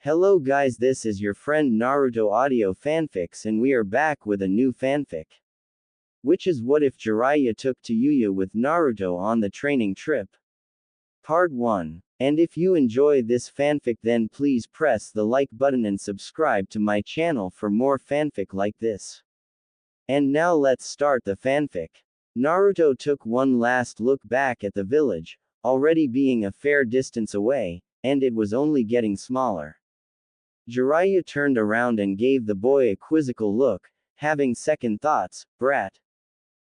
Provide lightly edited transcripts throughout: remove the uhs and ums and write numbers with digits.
Hello guys, this is your friend Naruto Audio Fanfics and we are back with a new fanfic. Which is what if Jiraiya took Tayuya with Naruto on the training trip? Part 1. And if you enjoy this fanfic then please press the like button and subscribe to my channel for more fanfic like this. And now let's start the fanfic. Naruto took one last look back at the village, already being a fair distance away, and it was only getting smaller. Jiraiya turned around and gave the boy a quizzical look, having second thoughts, brat.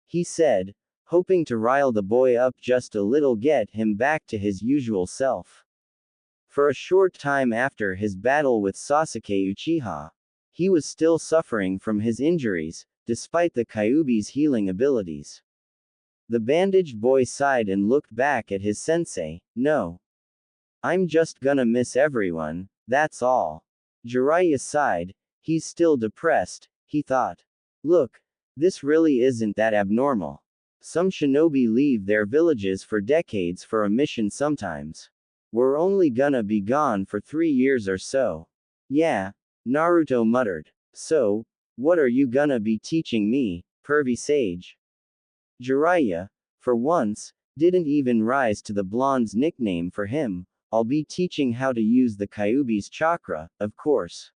He said, hoping to rile the boy up just a little, get him back to his usual self. For a short time after his battle with Sasuke Uchiha, he was still suffering from his injuries, despite the Kyuubi's healing abilities. The bandaged boy sighed and looked back at his sensei. No. I'm just gonna miss everyone, that's all. Jiraiya sighed. He's still depressed, he thought. Look, this really isn't that abnormal. Some shinobi leave their villages for decades for a mission sometimes. We're only gonna be gone for 3 years or so. Yeah, Naruto muttered. So, what are you gonna be teaching me, pervy sage? Jiraiya, for once, didn't even rise to the blonde's nickname for him. I'll be teaching how to use the Kyuubi's chakra, of course.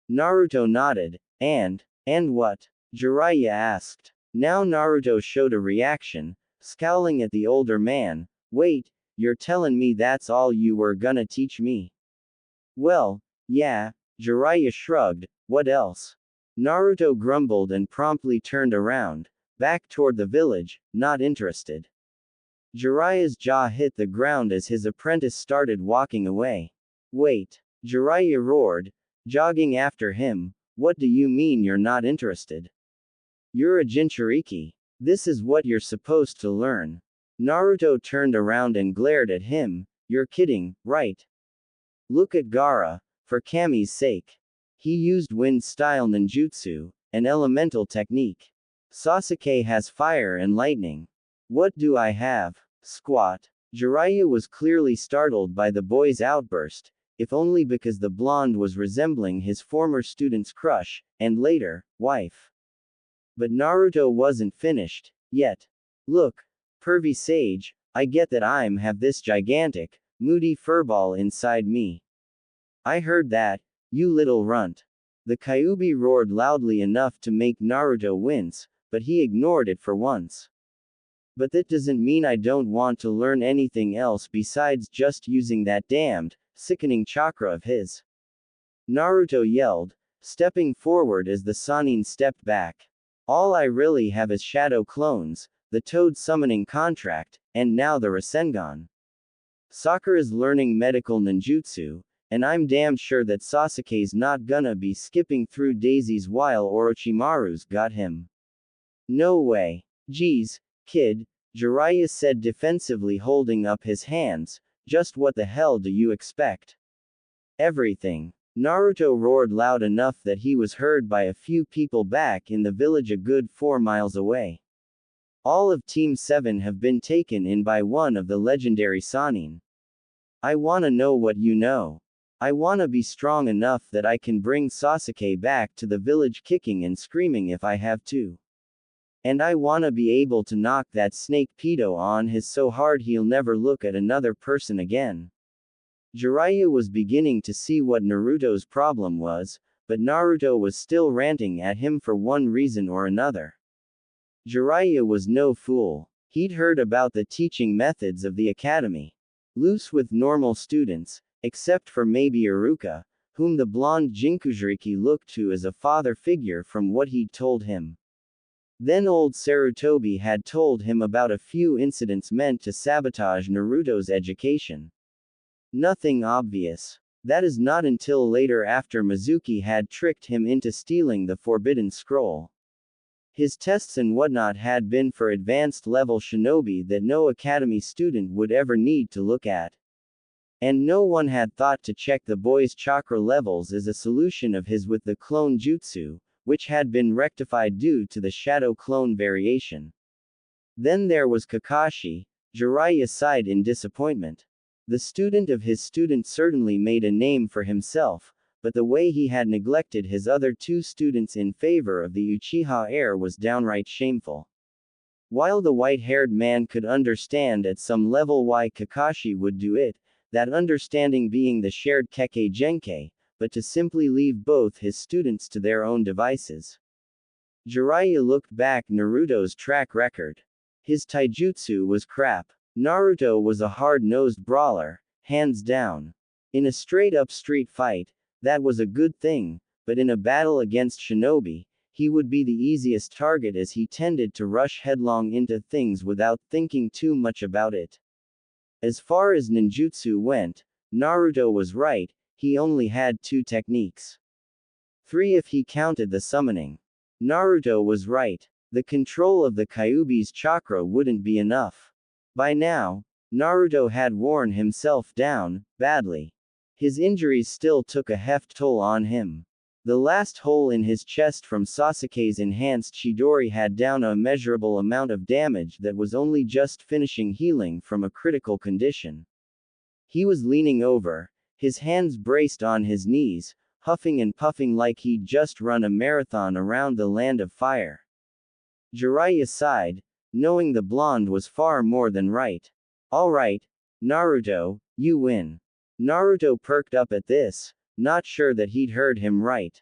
Naruto nodded. And what? Jiraiya asked. Now Naruto showed a reaction, scowling at the older man. Wait, you're telling me that's all you were gonna teach me? Well, yeah, Jiraiya shrugged. What else? Naruto grumbled and promptly turned around, back toward the village, not interested. Jiraiya's jaw hit the ground as his apprentice started walking away. Wait, Jiraiya roared, jogging after him. What do you mean you're not interested? You're a Jinchuriki. This is what you're supposed to learn. Naruto turned around and glared at him. You're kidding, right? Look at Gaara, for Kami's sake. He used wind-style ninjutsu, an elemental technique. Sasuke has fire and lightning. What do I have? Squat. Jiraiya was clearly startled by the boy's outburst, if only because the blonde was resembling his former student's crush, and later, wife. But Naruto wasn't finished, yet. Look, pervy sage, I get that I'm have this gigantic, moody furball inside me. I heard that, you little runt. The Kyuubi roared loudly enough to make Naruto wince, but he ignored it for once. But that doesn't mean I don't want to learn anything else besides just using that damned, sickening chakra of his. Naruto yelled, stepping forward as the Sannin stepped back. All I really have is shadow clones, the Toad summoning contract, and now the Rasengan. Sakura's learning medical ninjutsu, and I'm damn sure that Sasuke's not gonna be skipping through daisies while Orochimaru's got him. No way. Geez, kid, Jiraiya said defensively, holding up his hands. Just what the hell do you expect? Everything. Naruto roared loud enough that he was heard by a few people back in the village a good 4 miles away. All of Team 7 have been taken in by one of the legendary Sannin. I wanna know what you know. I wanna be strong enough that I can bring Sasuke back to the village kicking and screaming if I have to. And I wanna be able to knock that snake pedo on his so hard he'll never look at another person again. Jiraiya was beginning to see what Naruto's problem was, but Naruto was still ranting at him for one reason or another. Jiraiya was no fool. He'd heard about the teaching methods of the academy. Loose with normal students, except for maybe Iruka, whom the blonde Jinchuriki looked to as a father figure from what he'd told him. Then old Sarutobi had told him about a few incidents meant to sabotage Naruto's education. Nothing obvious. That is not until later, after Mizuki had tricked him into stealing the Forbidden Scroll. His tests and whatnot had been for advanced level shinobi that no academy student would ever need to look at. And no one had thought to check the boy's chakra levels as a solution of his with the clone jutsu, which had been rectified due to the shadow clone variation. Then there was Kakashi. Jiraiya sighed in disappointment. The student of his student certainly made a name for himself, but the way he had neglected his other two students in favor of the Uchiha heir was downright shameful. While the white-haired man could understand at some level why Kakashi would do it, that understanding being the shared Kekkei Genkai, but to simply leave both his students to their own devices. Jiraiya looked back Naruto's track record. His taijutsu was crap. Naruto was a hard-nosed brawler, hands down. In a straight-up street fight, that was a good thing, but in a battle against shinobi, he would be the easiest target as he tended to rush headlong into things without thinking too much about it. As far as ninjutsu went, Naruto was right, he only had 2 techniques. 3 if he counted the summoning. Naruto was right, the control of the Kyuubi's chakra wouldn't be enough. By now, Naruto had worn himself down, badly. His injuries still took a heft toll on him. The last hole in his chest from Sasuke's enhanced Chidori had done a measurable amount of damage that was only just finishing healing from a critical condition. He was leaning over, his hands braced on his knees, huffing and puffing like he'd just run a marathon around the land of fire. Jiraiya sighed, knowing the blonde was far more than right. All right, Naruto, you win. Naruto perked up at this, not sure that he'd heard him right.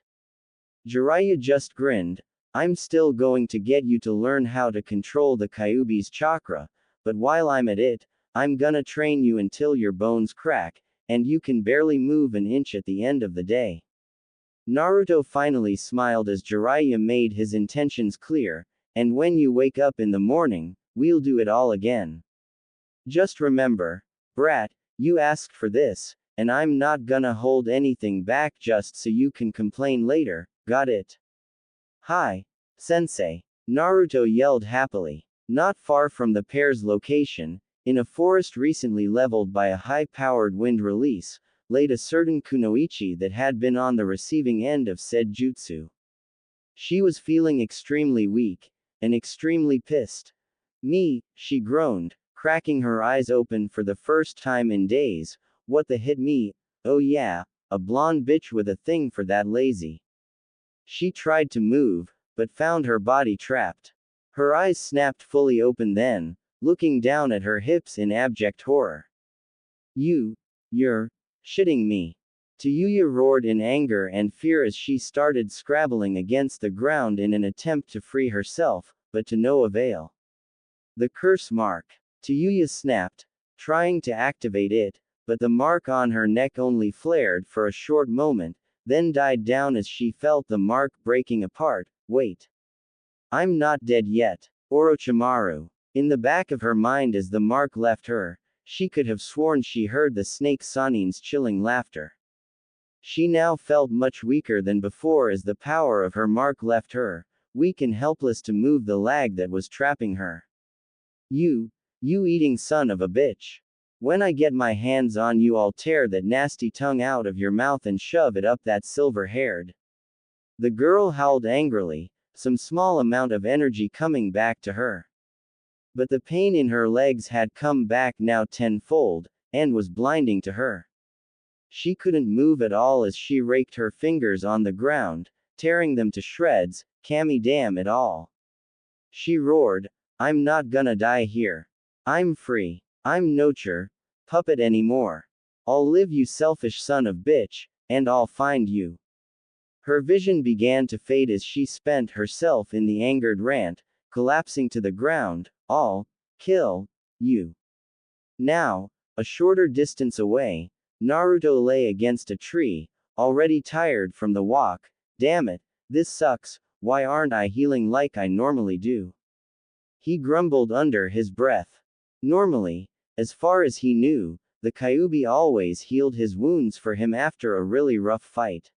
Jiraiya just grinned, I'm still going to get you to learn how to control the Kyuubi's chakra, but while I'm at it, I'm gonna train you until your bones crack, and you can barely move an inch at the end of the day. Naruto finally smiled as Jiraiya made his intentions clear, and when you wake up in the morning, we'll do it all again. Just remember, brat, you asked for this, and I'm not gonna hold anything back just so you can complain later, got it? Hi, sensei, Naruto yelled happily. Not far from the pair's location, in a forest recently leveled by a high-powered wind release, laid a certain kunoichi that had been on the receiving end of said jutsu. She was feeling extremely weak, and extremely pissed. Me, she groaned, cracking her eyes open for the first time in days. What the hit me? Oh yeah, a blonde bitch with a thing for that lazy. She tried to move, but found her body trapped. Her eyes snapped fully open then, looking down at her hips in abject horror. You're shitting me. Tayuya roared in anger and fear as she started scrabbling against the ground in an attempt to free herself, but to no avail. The curse mark. Tayuya snapped, trying to activate it, but the mark on her neck only flared for a short moment, then died down as she felt the mark breaking apart. Wait. I'm not dead yet. Orochimaru. In the back of her mind as the mark left her, she could have sworn she heard the snake Sanin's chilling laughter. She now felt much weaker than before as the power of her mark left her, weak and helpless to move the lag that was trapping her. You eating son of a bitch. When I get my hands on you, I'll tear that nasty tongue out of your mouth and shove it up that silver-haired. The girl howled angrily, some small amount of energy coming back to her. But the pain in her legs had come back now tenfold, and was blinding to her. She couldn't move at all as she raked her fingers on the ground, tearing them to shreds. Kami damn it all. She roared, I'm not gonna die here. I'm free. I'm no puppet anymore. I'll live, you selfish son of bitch, and I'll find you. Her vision began to fade as she spent herself in the angered rant, collapsing to the ground. I'll kill you. Now, a shorter distance away, Naruto lay against a tree, already tired from the walk. Damn it, this sucks, why aren't I healing like I normally do? He grumbled under his breath. Normally, as far as he knew, the Kyuubi always healed his wounds for him after a really rough fight.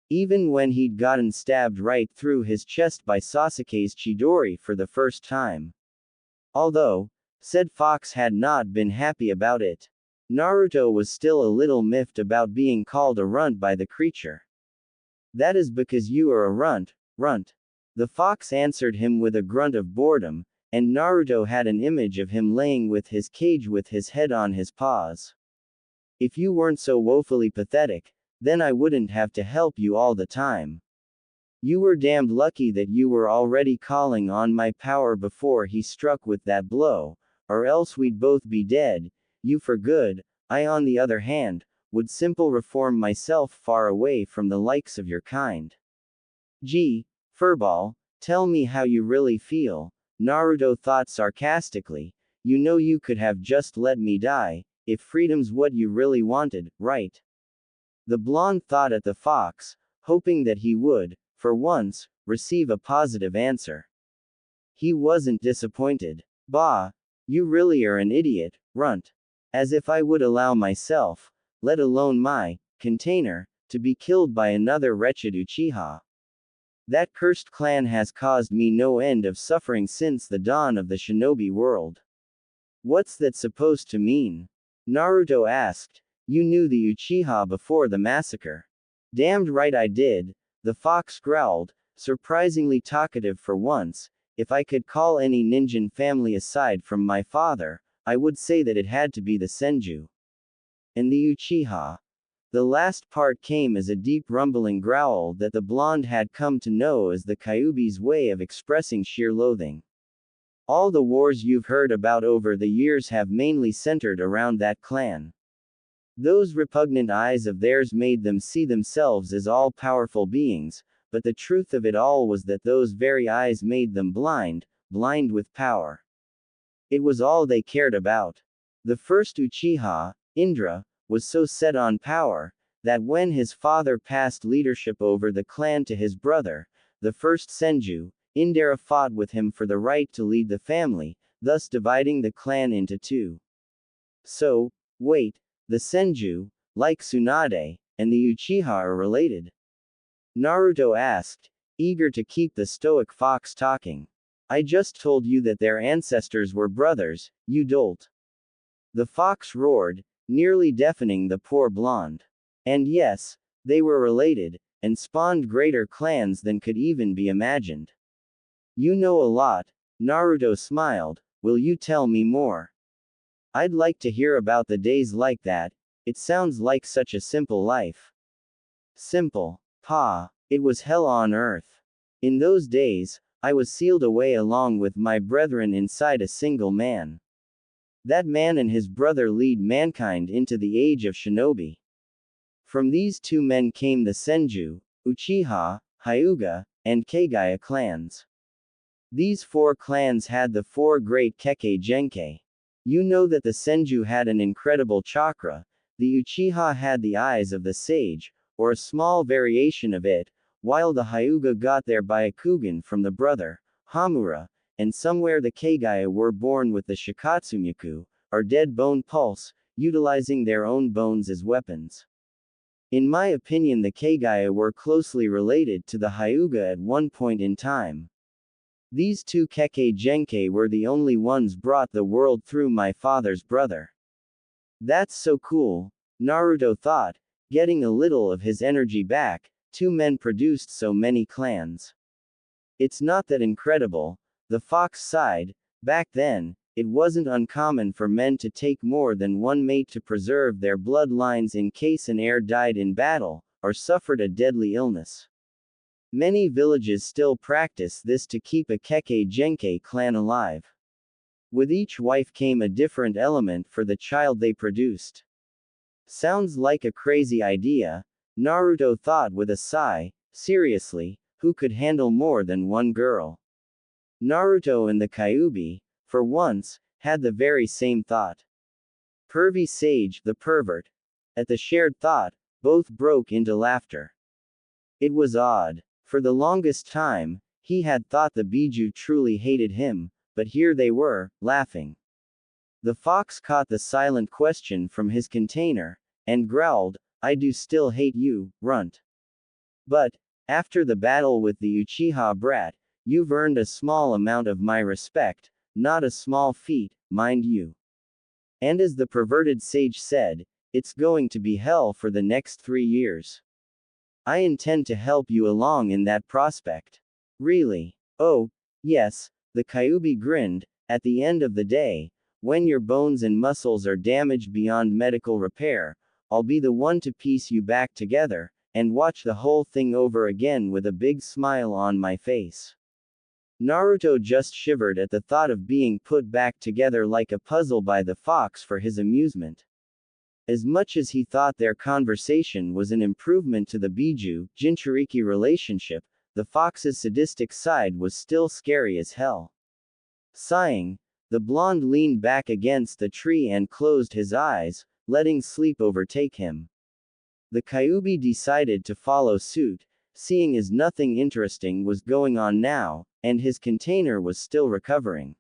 Even when he'd gotten stabbed right through his chest by Sasuke's Chidori for the first time. Although, said Fox had not been happy about it. Naruto was still a little miffed about being called a runt by the creature. That is because you are a runt. The fox answered him with a grunt of boredom, and Naruto had an image of him laying with his cage with his head on his paws. If you weren't so woefully pathetic, then I wouldn't have to help you all the time. You were damned lucky that you were already calling on my power before he struck with that blow, or else we'd both be dead, you for good. I on the other hand, would simple reform myself far away from the likes of your kind. Gee, furball, tell me how you really feel, Naruto thought sarcastically. You know you could have just let me die, if freedom's what you really wanted, right? The blonde thought at the fox, hoping that he would, for once, receive a positive answer. He wasn't disappointed. Bah, you really are an idiot, runt. As if I would allow myself, let alone my container, to be killed by another wretched Uchiha. That cursed clan has caused me no end of suffering since the dawn of the shinobi world. What's that supposed to mean? Naruto asked. You knew the Uchiha before the massacre. Damned right I did, the fox growled, surprisingly talkative for once. If I could call any ninjan family aside from my father, I would say that it had to be the Senju. And the Uchiha. The last part came as a deep rumbling growl that the blonde had come to know as the Kyuubi's way of expressing sheer loathing. All the wars you've heard about over the years have mainly centered around that clan. Those repugnant eyes of theirs made them see themselves as all-powerful beings, but the truth of it all was that those very eyes made them blind, blind with power. It was all they cared about. The first Uchiha, Indra, was so set on power, that when his father passed leadership over the clan to his brother, the first Senju, Indra fought with him for the right to lead the family, thus dividing the clan into two. So, wait, the Senju, like Tsunade, and the Uchiha are related? Naruto asked, eager to keep the stoic fox talking. I just told you that their ancestors were brothers, you dolt. The fox roared, nearly deafening the poor blonde. And yes, they were related, and spawned greater clans than could even be imagined. You know a lot, Naruto smiled, will you tell me more? I'd like to hear about the days like that, it sounds like such a simple life. Simple. Pa, it was hell on earth. In those days, I was sealed away along with my brethren inside a single man. That man and his brother lead mankind into the age of shinobi. From these two men came the Senju, Uchiha, Hyuga, and Kagaya clans. These four clans had the four great Kekkei Genkai. You know that the Senju had an incredible chakra, the Uchiha had the eyes of the sage, or a small variation of it, while the Hyuga got their Byakugan from the brother, Hamura, and somewhere the Kagaya were born with the Shikatsumyaku, or dead bone pulse, utilizing their own bones as weapons. In my opinion the Kagaya were closely related to the Hyuga at one point in time. These two Kekkei Genkai were the only ones brought the world through my father's brother. That's so cool, Naruto thought, getting a little of his energy back. Two men produced so many clans. It's not that incredible, the fox sighed. Back then, it wasn't uncommon for men to take more than one mate to preserve their bloodlines in case an heir died in battle, or suffered a deadly illness. Many villages still practice this to keep a Kekkei Genkai clan alive. With each wife came a different element for the child they produced. Sounds like a crazy idea, Naruto thought with a sigh. Seriously, who could handle more than one girl? Naruto and the Kyuubi, for once, had the very same thought. Pervy Sage, the pervert. At the shared thought, both broke into laughter. It was odd. For the longest time, he had thought the Biju truly hated him, but here they were, laughing. The fox caught the silent question from his container, and growled, I do still hate you, runt. But, after the battle with the Uchiha brat, you've earned a small amount of my respect, not a small feat, mind you. And as the perverted sage said, it's going to be hell for the next 3 years. I intend to help you along in that prospect. Really? Oh, yes, the Kyuubi grinned. At the end of the day, when your bones and muscles are damaged beyond medical repair, I'll be the one to piece you back together, and watch the whole thing over again with a big smile on my face. Naruto just shivered at the thought of being put back together like a puzzle by the fox for his amusement. As much as he thought their conversation was an improvement to the Biju-Jinchuriki relationship, the fox's sadistic side was still scary as hell. Sighing, the blonde leaned back against the tree and closed his eyes, letting sleep overtake him. The Kyuubi decided to follow suit, seeing as nothing interesting was going on now, and his container was still recovering.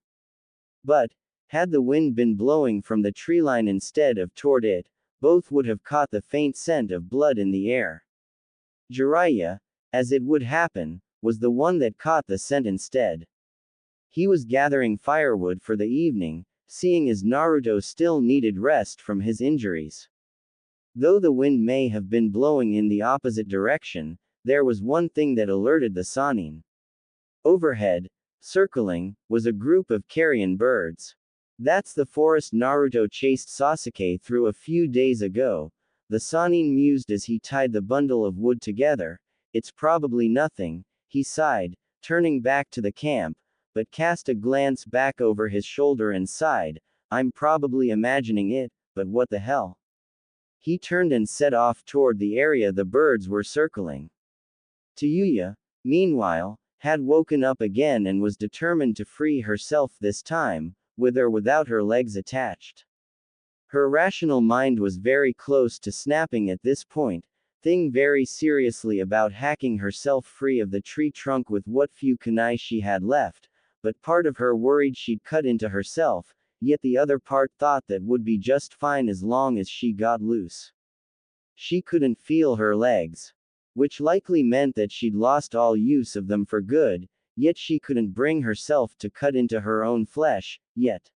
But, had the wind been blowing from the treeline instead of toward it, both would have caught the faint scent of blood in the air. Jiraiya, as it would happen, was the one that caught the scent instead. He was gathering firewood for the evening, seeing as Naruto still needed rest from his injuries. Though the wind may have been blowing in the opposite direction, there was one thing that alerted the Sannin. Overhead, circling, was a group of carrion birds. That's the forest Naruto chased Sasuke through a few days ago, the Sannin mused as he tied the bundle of wood together. It's probably nothing, he sighed, turning back to the camp, but cast a glance back over his shoulder and sighed, I'm probably imagining it, but what the hell? He turned and set off toward the area the birds were circling. Tayuya, meanwhile, had woken up again and was determined to free herself this time, with or without her legs attached. Her rational mind was very close to snapping at this point, thinking very seriously about hacking herself free of the tree trunk with what few kunai she had left, but part of her worried she'd cut into herself, yet the other part thought that would be just fine as long as she got loose. She couldn't feel her legs, which likely meant that she'd lost all use of them for good, yet she couldn't bring herself to cut into her own flesh, yet.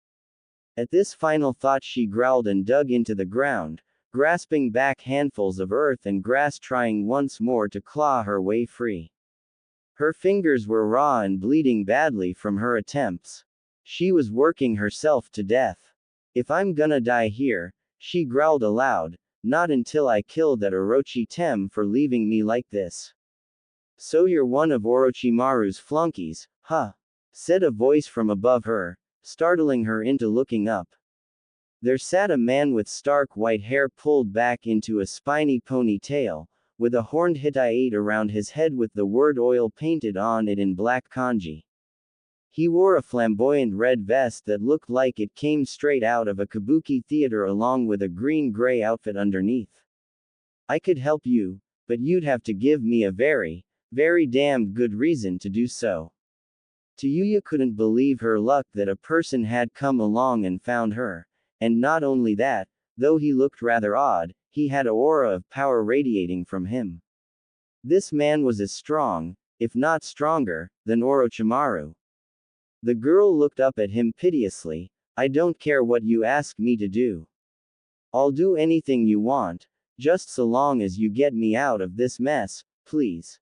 At this final thought she growled and dug into the ground, grasping back handfuls of earth and grass, trying once more to claw her way free. Her fingers were raw and bleeding badly from her attempts. She was working herself to death. If I'm gonna die here, she growled aloud, not until I killed that Orochi-tem for leaving me like this. So you're one of Orochimaru's flunkies, huh? Said a voice from above her, startling her into looking up. There sat a man with stark white hair pulled back into a spiny ponytail, with a horned Hittite around his head with the word oil painted on it in black kanji. He wore a flamboyant red vest that looked like it came straight out of a kabuki theater along with a green-gray outfit underneath. I could help you, but you'd have to give me a very, very damned good reason to do so. Tayuya couldn't believe her luck that a person had come along and found her, and not only that, though he looked rather odd, he had an aura of power radiating from him. This man was as strong, if not stronger, than Orochimaru. The girl looked up at him piteously, I don't care what you ask me to do. I'll do anything you want, just so long as you get me out of this mess, please.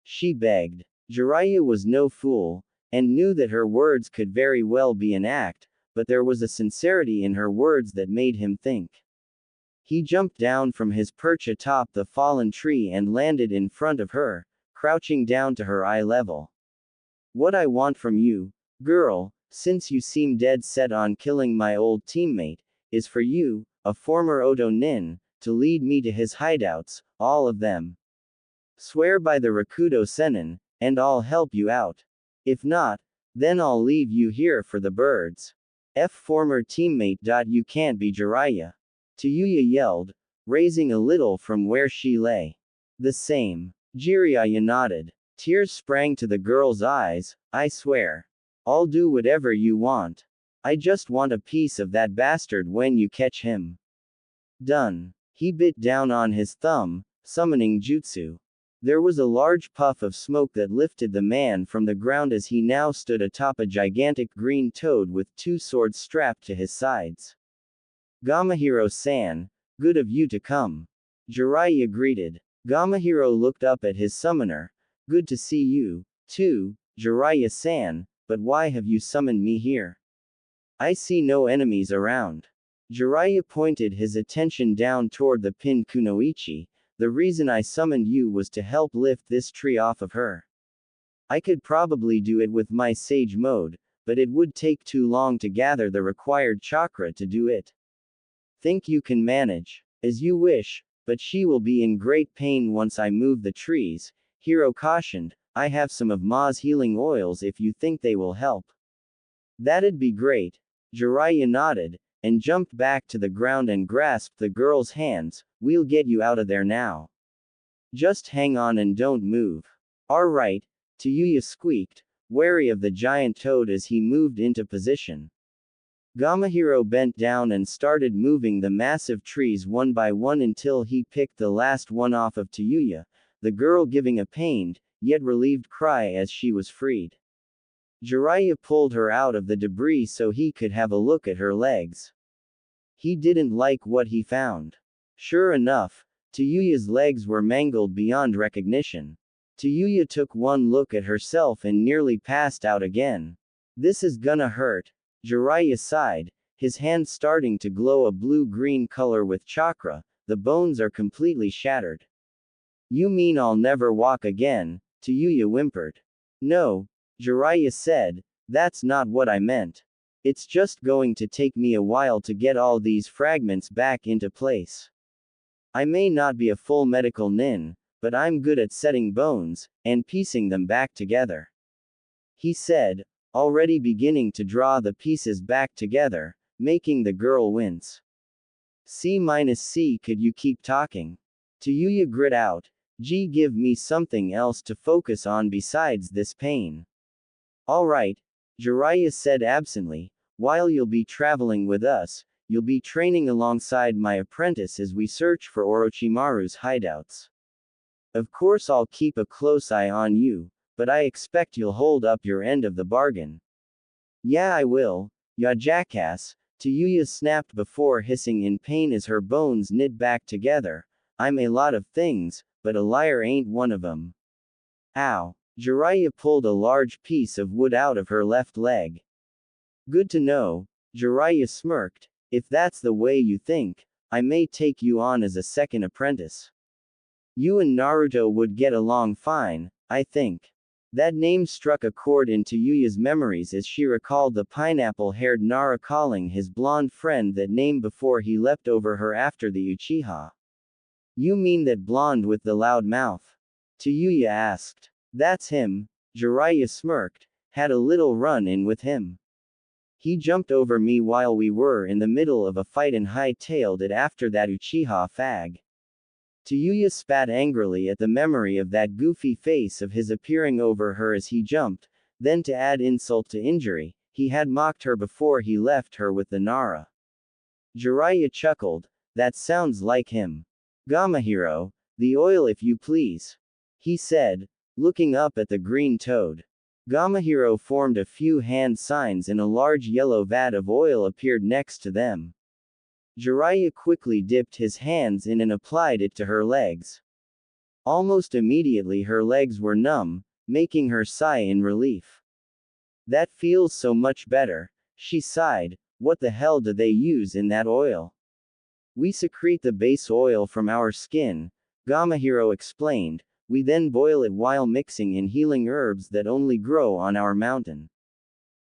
She begged. Jiraiya was no fool, and knew that her words could very well be an act, but there was a sincerity in her words that made him think. He jumped down from his perch atop the fallen tree and landed in front of her, crouching down to her eye level. What I want from you, girl, since you seem dead set on killing my old teammate, is for you, a former Oto Nin, to lead me to his hideouts, all of them. Swear by the Rakudo Sennin, and I'll help you out. If not, then I'll leave you here for the birds. Former teammate. You can't be Jiraiya. Tayuya yelled, raising a little from where she lay. The same. Jiraiya nodded. Tears sprang to the girl's eyes, I swear. I'll do whatever you want. I just want a piece of that bastard when you catch him. Done. He bit down on his thumb, summoning jutsu. There was a large puff of smoke that lifted the man from the ground as he now stood atop a gigantic green toad with two swords strapped to his sides. Gamahiro-san, good of you to come. Jiraiya greeted. Gamahiro looked up at his summoner. Good to see you, too, Jiraiya-san, but why have you summoned me here? I see no enemies around. Jiraiya pointed his attention down toward the pinned kunoichi. The reason I summoned you was to help lift this tree off of her. I could probably do it with my sage mode, but it would take too long to gather the required chakra to do it. Think you can manage? As you wish, but she will be in great pain once I move the trees, Hiro cautioned. I have some of Ma's healing oils if you think they will help. That'd be great. Jiraiya nodded, and jumped back to the ground and grasped the girl's hands. We'll get you out of there now. Just hang on and don't move. Alright, Tayuya squeaked, wary of the giant toad as he moved into position. Gamahiro bent down and started moving the massive trees one by one until he picked the last one off of Tayuya, the girl giving a pained, yet relieved cry as she was freed. Jiraiya pulled her out of the debris so he could have a look at her legs. He didn't like what he found. Sure enough, Tayuya's legs were mangled beyond recognition. Tayuya took one look at herself and nearly passed out again. This is gonna hurt. Jiraiya sighed, his hands starting to glow a blue-green color with chakra. The bones are completely shattered. You mean I'll never walk again? Tayuya whimpered. No, Jiraiya said, that's not what I meant. It's just going to take me a while to get all these fragments back into place. I may not be a full medical nin, but I'm good at setting bones, and piecing them back together. He said, already beginning to draw the pieces back together, making the girl wince. C-C, could you keep talking? Tayuya grit out, G, give me something else to focus on besides this pain. Alright, Jiraiya said absently, while you'll be traveling with us, you'll be training alongside my apprentice as we search for Orochimaru's hideouts. Of course I'll keep a close eye on you, but I expect you'll hold up your end of the bargain. Yeah, I will, ya jackass, Tayuya snapped before hissing in pain as her bones knit back together. I'm a lot of things, but a liar ain't one of 'em. Ow. Jiraiya pulled a large piece of wood out of her left leg. Good to know, Jiraiya smirked. If that's the way you think, I may take you on as a second apprentice. You and Naruto would get along fine, I think. That name struck a chord in Tayuya's memories as she recalled the pineapple-haired Nara calling his blonde friend that name before he leapt over her after the Uchiha. You mean that blonde with the loud mouth? Tayuya asked. That's him, Jiraiya smirked, had a little run-in with him. He jumped over me while we were in the middle of a fight and hightailed it after that Uchiha fag. Tayuya spat angrily at the memory of that goofy face of his appearing over her as he jumped, then to add insult to injury, he had mocked her before he left her with the Nara. Jiraiya chuckled, that sounds like him. Gamahiro, the oil if you please. He said, looking up at the green toad. Gamahiro formed a few hand signs and a large yellow vat of oil appeared next to them. Jiraiya quickly dipped his hands in and applied it to her legs. Almost immediately her legs were numb, making her sigh in relief. That feels so much better, she sighed. What the hell do they use in that oil? We secrete the base oil from our skin, Gamahiro explained. We then boil it while mixing in healing herbs that only grow on our mountain.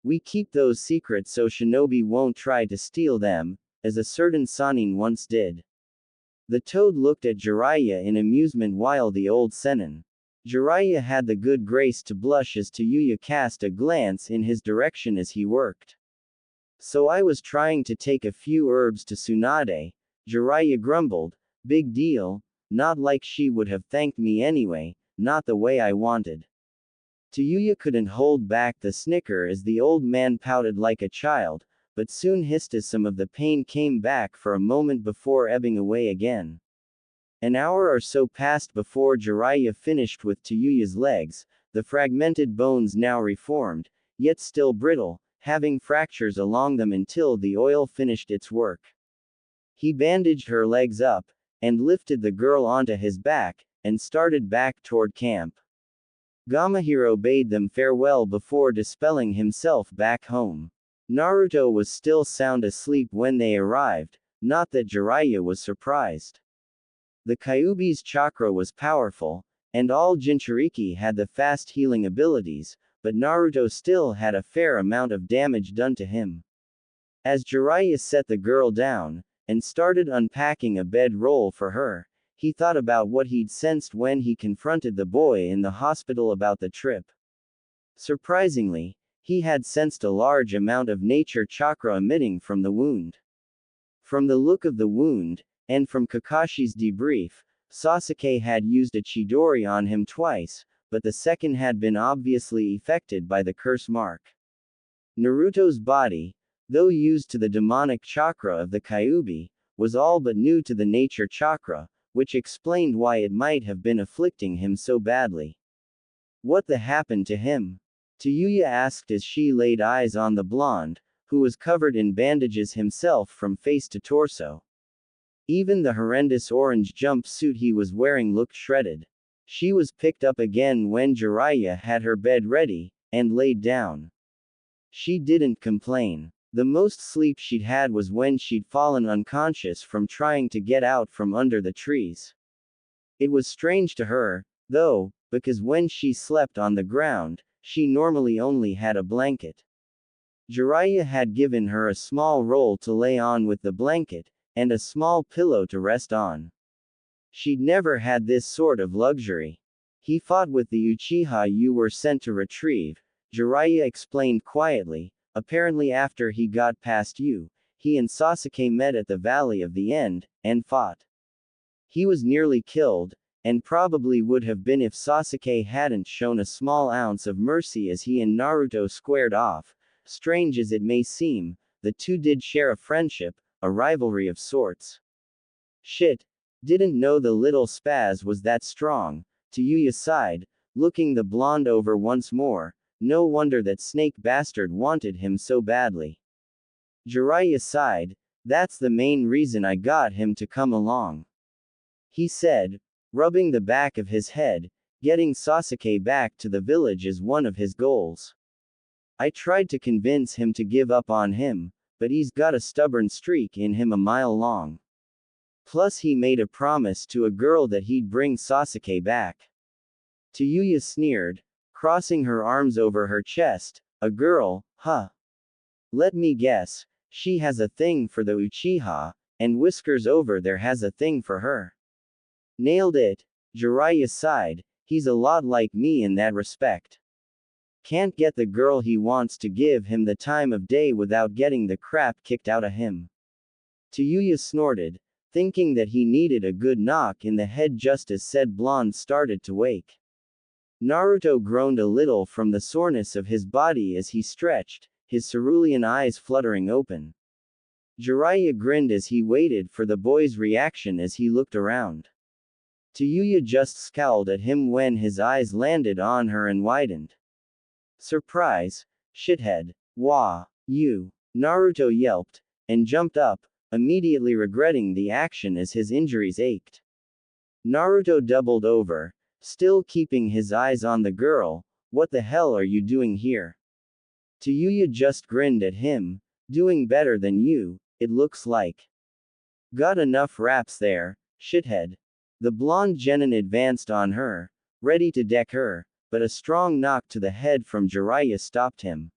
We keep those secret so shinobi won't try to steal them, as a certain Sanin once did. The toad looked at Jiraiya in amusement while the old Sennin. Jiraiya had the good grace to blush as Tayuya cast a glance in his direction as he worked. So I was trying to take a few herbs to Tsunade, Jiraiya grumbled, big deal, not like she would have thanked me anyway, not the way I wanted. Tayuya couldn't hold back the snicker as the old man pouted like a child, but soon hissed as some of the pain came back for a moment before ebbing away again. An hour or so passed before Jiraiya finished with Tayuya's legs, the fragmented bones now reformed, yet still brittle, having fractures along them until the oil finished its work. He bandaged her legs up, and lifted the girl onto his back, and started back toward camp. Gamahiro bade them farewell before dispelling himself back home. Naruto was still sound asleep when they arrived, not that Jiraiya was surprised. The Kyuubi's chakra was powerful, and all Jinchuriki had the fast healing abilities, but Naruto still had a fair amount of damage done to him. As Jiraiya set the girl down, and started unpacking a bedroll for her, he thought about what he'd sensed when he confronted the boy in the hospital about the trip. Surprisingly, he had sensed a large amount of nature chakra emitting from the wound. From the look of the wound, and from Kakashi's debrief, Sasuke had used a Chidori on him twice, but the second had been obviously affected by the curse mark. Naruto's body, though used to the demonic chakra of the Kyuubi, was all but new to the nature chakra, which explained why it might have been afflicting him so badly. What the happened to him? Tayuya asked as she laid eyes on the blonde, who was covered in bandages himself from face to torso. Even the horrendous orange jumpsuit he was wearing looked shredded. She was picked up again when Jiraiya had her bed ready, and laid down. She didn't complain. The most sleep she'd had was when she'd fallen unconscious from trying to get out from under the trees. It was strange to her, though, because when she slept on the ground, she normally only had a blanket. Jiraiya had given her a small roll to lay on with the blanket, and a small pillow to rest on. She'd never had this sort of luxury. He fought with the Uchiha you were sent to retrieve, Jiraiya explained quietly. Apparently after he got past you, he and Sasuke met at the Valley of the End, and fought. He was nearly killed, and probably would have been if Sasuke hadn't shown a small ounce of mercy as he and Naruto squared off. Strange as it may seem, the two did share a friendship, a rivalry of sorts. Shit. Didn't know the little spaz was that strong. Tayuya sighed, looking the blonde over once more. No wonder that snake bastard wanted him so badly. Jiraiya sighed, that's the main reason I got him to come along. He said, rubbing the back of his head, getting Sasuke back to the village is one of his goals. I tried to convince him to give up on him, but he's got a stubborn streak in him a mile long. Plus he made a promise to a girl that he'd bring Sasuke back. Tayuya sneered, crossing her arms over her chest. A girl, huh? Let me guess, she has a thing for the Uchiha, and Whiskers over there has a thing for her. Nailed it. Jiraiya sighed, he's a lot like me in that respect. Can't get the girl he wants to give him the time of day without getting the crap kicked out of him. Tayuya snorted, thinking that he needed a good knock in the head just as said blonde started to wake. Naruto groaned a little from the soreness of his body as he stretched, his cerulean eyes fluttering open. Jiraiya grinned as he waited for the boy's reaction as he looked around. Tayuya just scowled at him when his eyes landed on her and widened. Surprise, shithead. Wah, you. Naruto yelped, and jumped up, immediately regretting the action as his injuries ached. Naruto doubled over, still keeping his eyes on the girl. What the hell are you doing here? Tayuya just grinned at him, doing better than you, it looks like. Got enough raps there, shithead. The blonde genin advanced on her, ready to deck her, but a strong knock to the head from Jiraiya stopped him.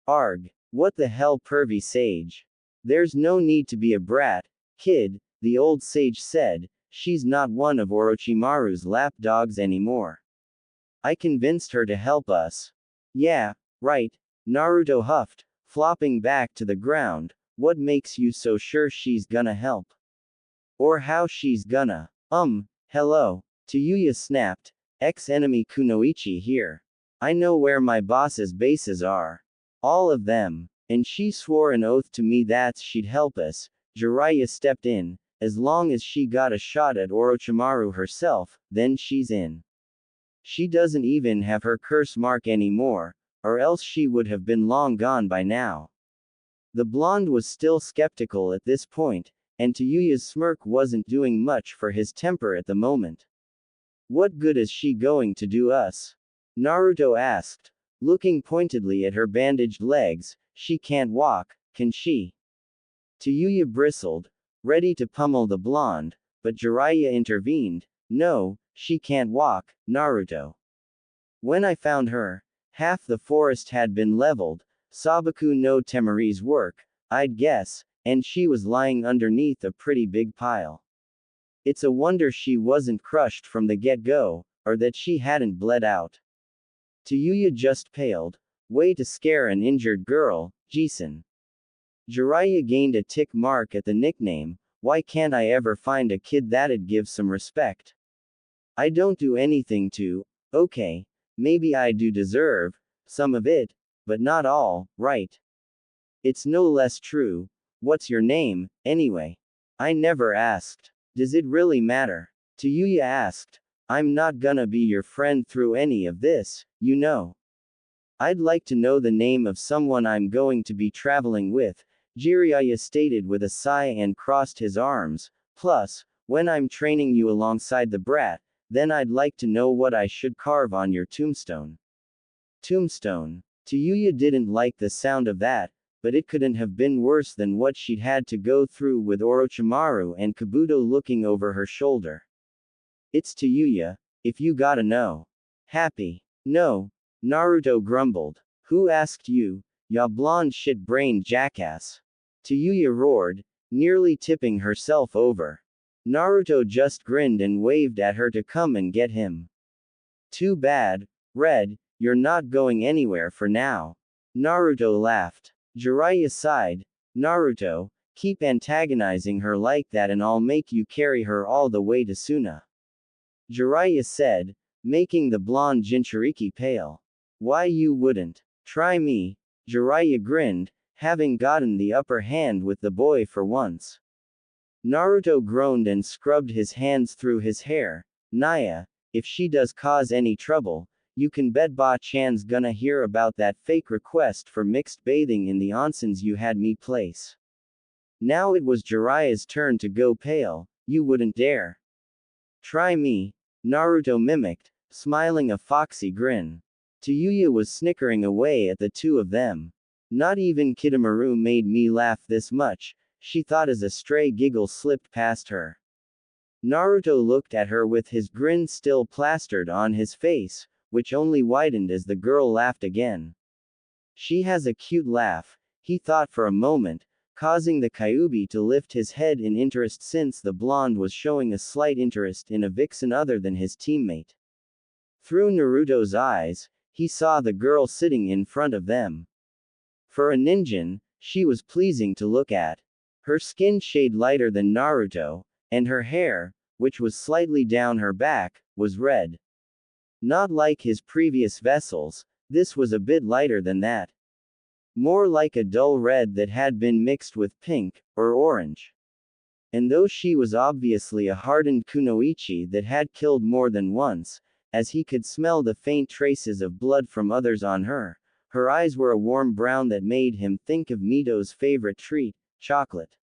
Arg, what the hell pervy sage? There's no need to be a brat, kid, the old sage said, she's not one of Orochimaru's lapdogs anymore. I convinced her to help us. Yeah, right, Naruto huffed, flopping back to the ground. What makes you so sure she's gonna help? Or how she's gonna? Hello. Tayuya snapped, ex-enemy Kunoichi here. I know where my boss's bases are. All of them. And she swore an oath to me that she'd help us. Jiraiya stepped in, as long as she got a shot at Orochimaru herself, then she's in. She doesn't even have her curse mark anymore, or else she would have been long gone by now. The blonde was still skeptical at this point, and Tayuya's smirk wasn't doing much for his temper at the moment. What good is she going to do us? Naruto asked, looking pointedly at her bandaged legs. she can't walk, can she? Tayuya bristled, ready to pummel the blonde, but Jiraiya intervened. No, she can't walk, Naruto. When I found her, half the forest had been leveled, Sabaku no Temari's work, I'd guess, and she was lying underneath a pretty big pile. It's a wonder she wasn't crushed from the get-go, or that she hadn't bled out. Tayuya just paled. Way to scare an injured girl, Jisun. Jiraiya gained a tick mark at the nickname. Why can't I ever find a kid that'd give some respect? I don't do anything to. Okay, maybe I do deserve some of it, but not all, right? It's no less true. What's your name, anyway? I never asked. Does it really matter? Tayuya asked. I'm not gonna be your friend through any of this, you know. I'd like to know the name of someone I'm going to be traveling with, Jiraiya stated with a sigh and crossed his arms. Plus, when I'm training you alongside the brat, then I'd like to know what I should carve on your tombstone. Tombstone. Tayuya didn't like the sound of that, but it couldn't have been worse than what she'd had to go through with Orochimaru and Kabuto looking over her shoulder. It's Tayuya, if you gotta know. Happy. No. Naruto grumbled. Who asked you, ya blonde shit-brained jackass? Tayuya roared, nearly tipping herself over. Naruto just grinned and waved at her to come and get him. Too bad, Red, you're not going anywhere for now. Naruto laughed. Jiraiya sighed. Naruto, keep antagonizing her like that and I'll make you carry her all the way to Suna. Jiraiya said, making the blonde Jinchuriki pale. Why you wouldn't? Try me. Jiraiya grinned, having gotten the upper hand with the boy for once. Naruto groaned and scrubbed his hands through his hair. Naya, if she does cause any trouble, you can bet Ba-chan's gonna hear about that fake request for mixed bathing in the onsens you had me place. Now it was Jiraiya's turn to go pale. You wouldn't dare. Try me. Naruto mimicked, smiling a foxy grin. Tayuya was snickering away at the two of them. Not even Kidomaru made me laugh this much, she thought as a stray giggle slipped past her. Naruto looked at her with his grin still plastered on his face, which only widened as the girl laughed again. She has a cute laugh, he thought for a moment, causing the Kyuubi to lift his head in interest since the blonde was showing a slight interest in a vixen other than his teammate. Through Naruto's eyes, he saw the girl sitting in front of them. For a ninjin, she was pleasing to look at. Her skin shade lighter than Naruto, and her hair, which was slightly down her back, was red. Not like his previous vessels, this was a bit lighter than that. More like a dull red that had been mixed with pink, or orange. And though she was obviously a hardened kunoichi that had killed more than once, as he could smell the faint traces of blood from others on her, her eyes were a warm brown that made him think of Mito's favorite treat, chocolate.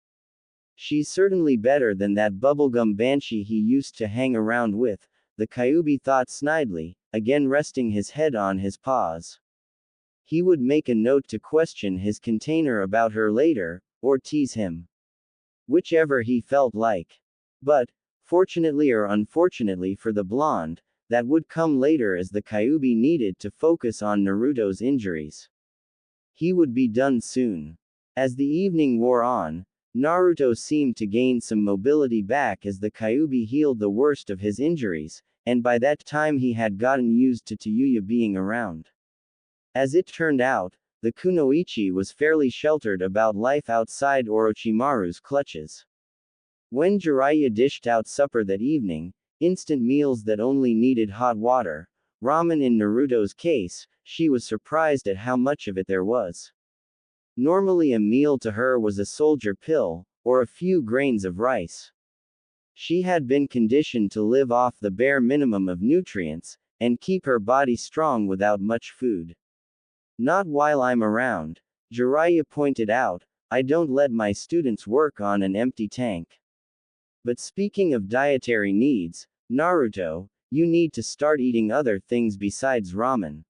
She's certainly better than that bubblegum banshee he used to hang around with, the Kyuubi thought snidely, again resting his head on his paws. He would make a note to question his container about her later, or tease him. Whichever he felt like. But, fortunately or unfortunately for the blonde, that would come later as the Kyuubi needed to focus on Naruto's injuries. He would be done soon. As the evening wore on, Naruto seemed to gain some mobility back as the Kyuubi healed the worst of his injuries, and by that time he had gotten used to Tayuya being around. As it turned out, the kunoichi was fairly sheltered about life outside Orochimaru's clutches. When Jiraiya dished out supper that evening, instant meals that only needed hot water, ramen in Naruto's case, she was surprised at how much of it there was. Normally a meal to her was a soldier pill, or a few grains of rice. She had been conditioned to live off the bare minimum of nutrients, and keep her body strong without much food. Not while I'm around, Jiraiya pointed out, I don't let my students work on an empty tank. But speaking of dietary needs, Naruto, you need to start eating other things besides ramen.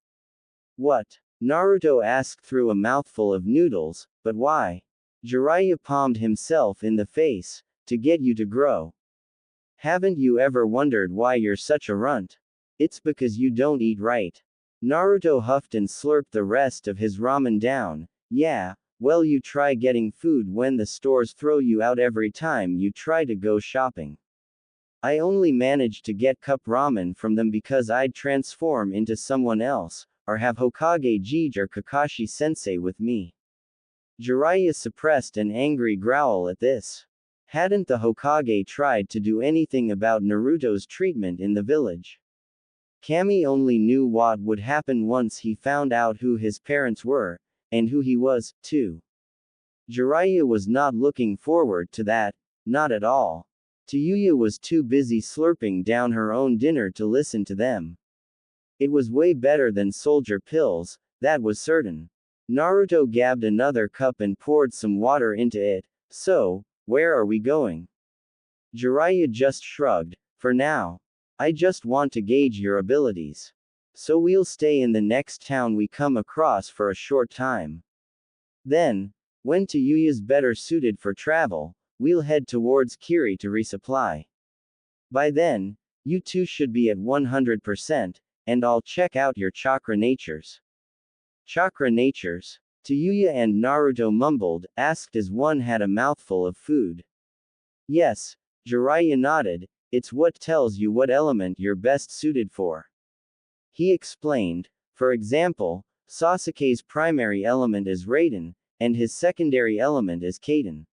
What? Naruto asked through a mouthful of noodles, but why? Jiraiya palmed himself in the face. To get you to grow. Haven't you ever wondered why you're such a runt? It's because you don't eat right. Naruto huffed and slurped the rest of his ramen down. Yeah, well, you try getting food when the stores throw you out every time you try to go shopping. I only managed to get cup ramen from them because I'd transform into someone else, or have Hokage Jij or Kakashi sensei with me. Jiraiya suppressed an angry growl at this. Hadn't the Hokage tried to do anything about Naruto's treatment in the village? Kami only knew what would happen once he found out who his parents were, and who he was, too. Jiraiya was not looking forward to that, not at all. Tayuya was too busy slurping down her own dinner to listen to them. It was way better than soldier pills, that was certain. Naruto gabbed another cup and poured some water into it. So, where are we going? Jiraiya just shrugged. For now. I just want to gauge your abilities. So we'll stay in the next town we come across for a short time. Then, when Tayuya's better suited for travel, we'll head towards Kiri to resupply. By then, you two should be at 100%, and I'll check out your chakra natures. Chakra natures? Tayuya and Naruto mumbled, asked as one had a mouthful of food. Yes, Jiraiya nodded, it's what tells you what element you're best suited for. He explained, for example, Sasuke's primary element is Raiden, and his secondary element is Kaden.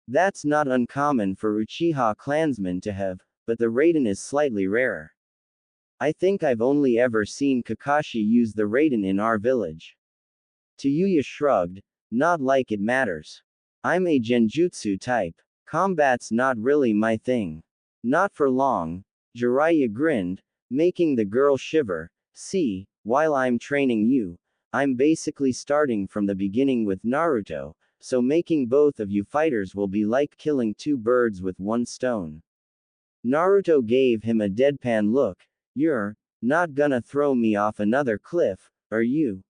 That's not uncommon for Uchiha clansmen to have, but the Raiden is slightly rarer. I think I've only ever seen Kakashi use the Raiden in our village. Tayuya shrugged, not like it matters. I'm a genjutsu type. Combat's not really my thing. Not for long, Jiraiya grinned, making the girl shiver. See, while I'm training you, I'm basically starting from the beginning with Naruto, so making both of you fighters will be like killing two birds with one stone. Naruto gave him a deadpan look. You're not gonna throw me off another cliff, are you?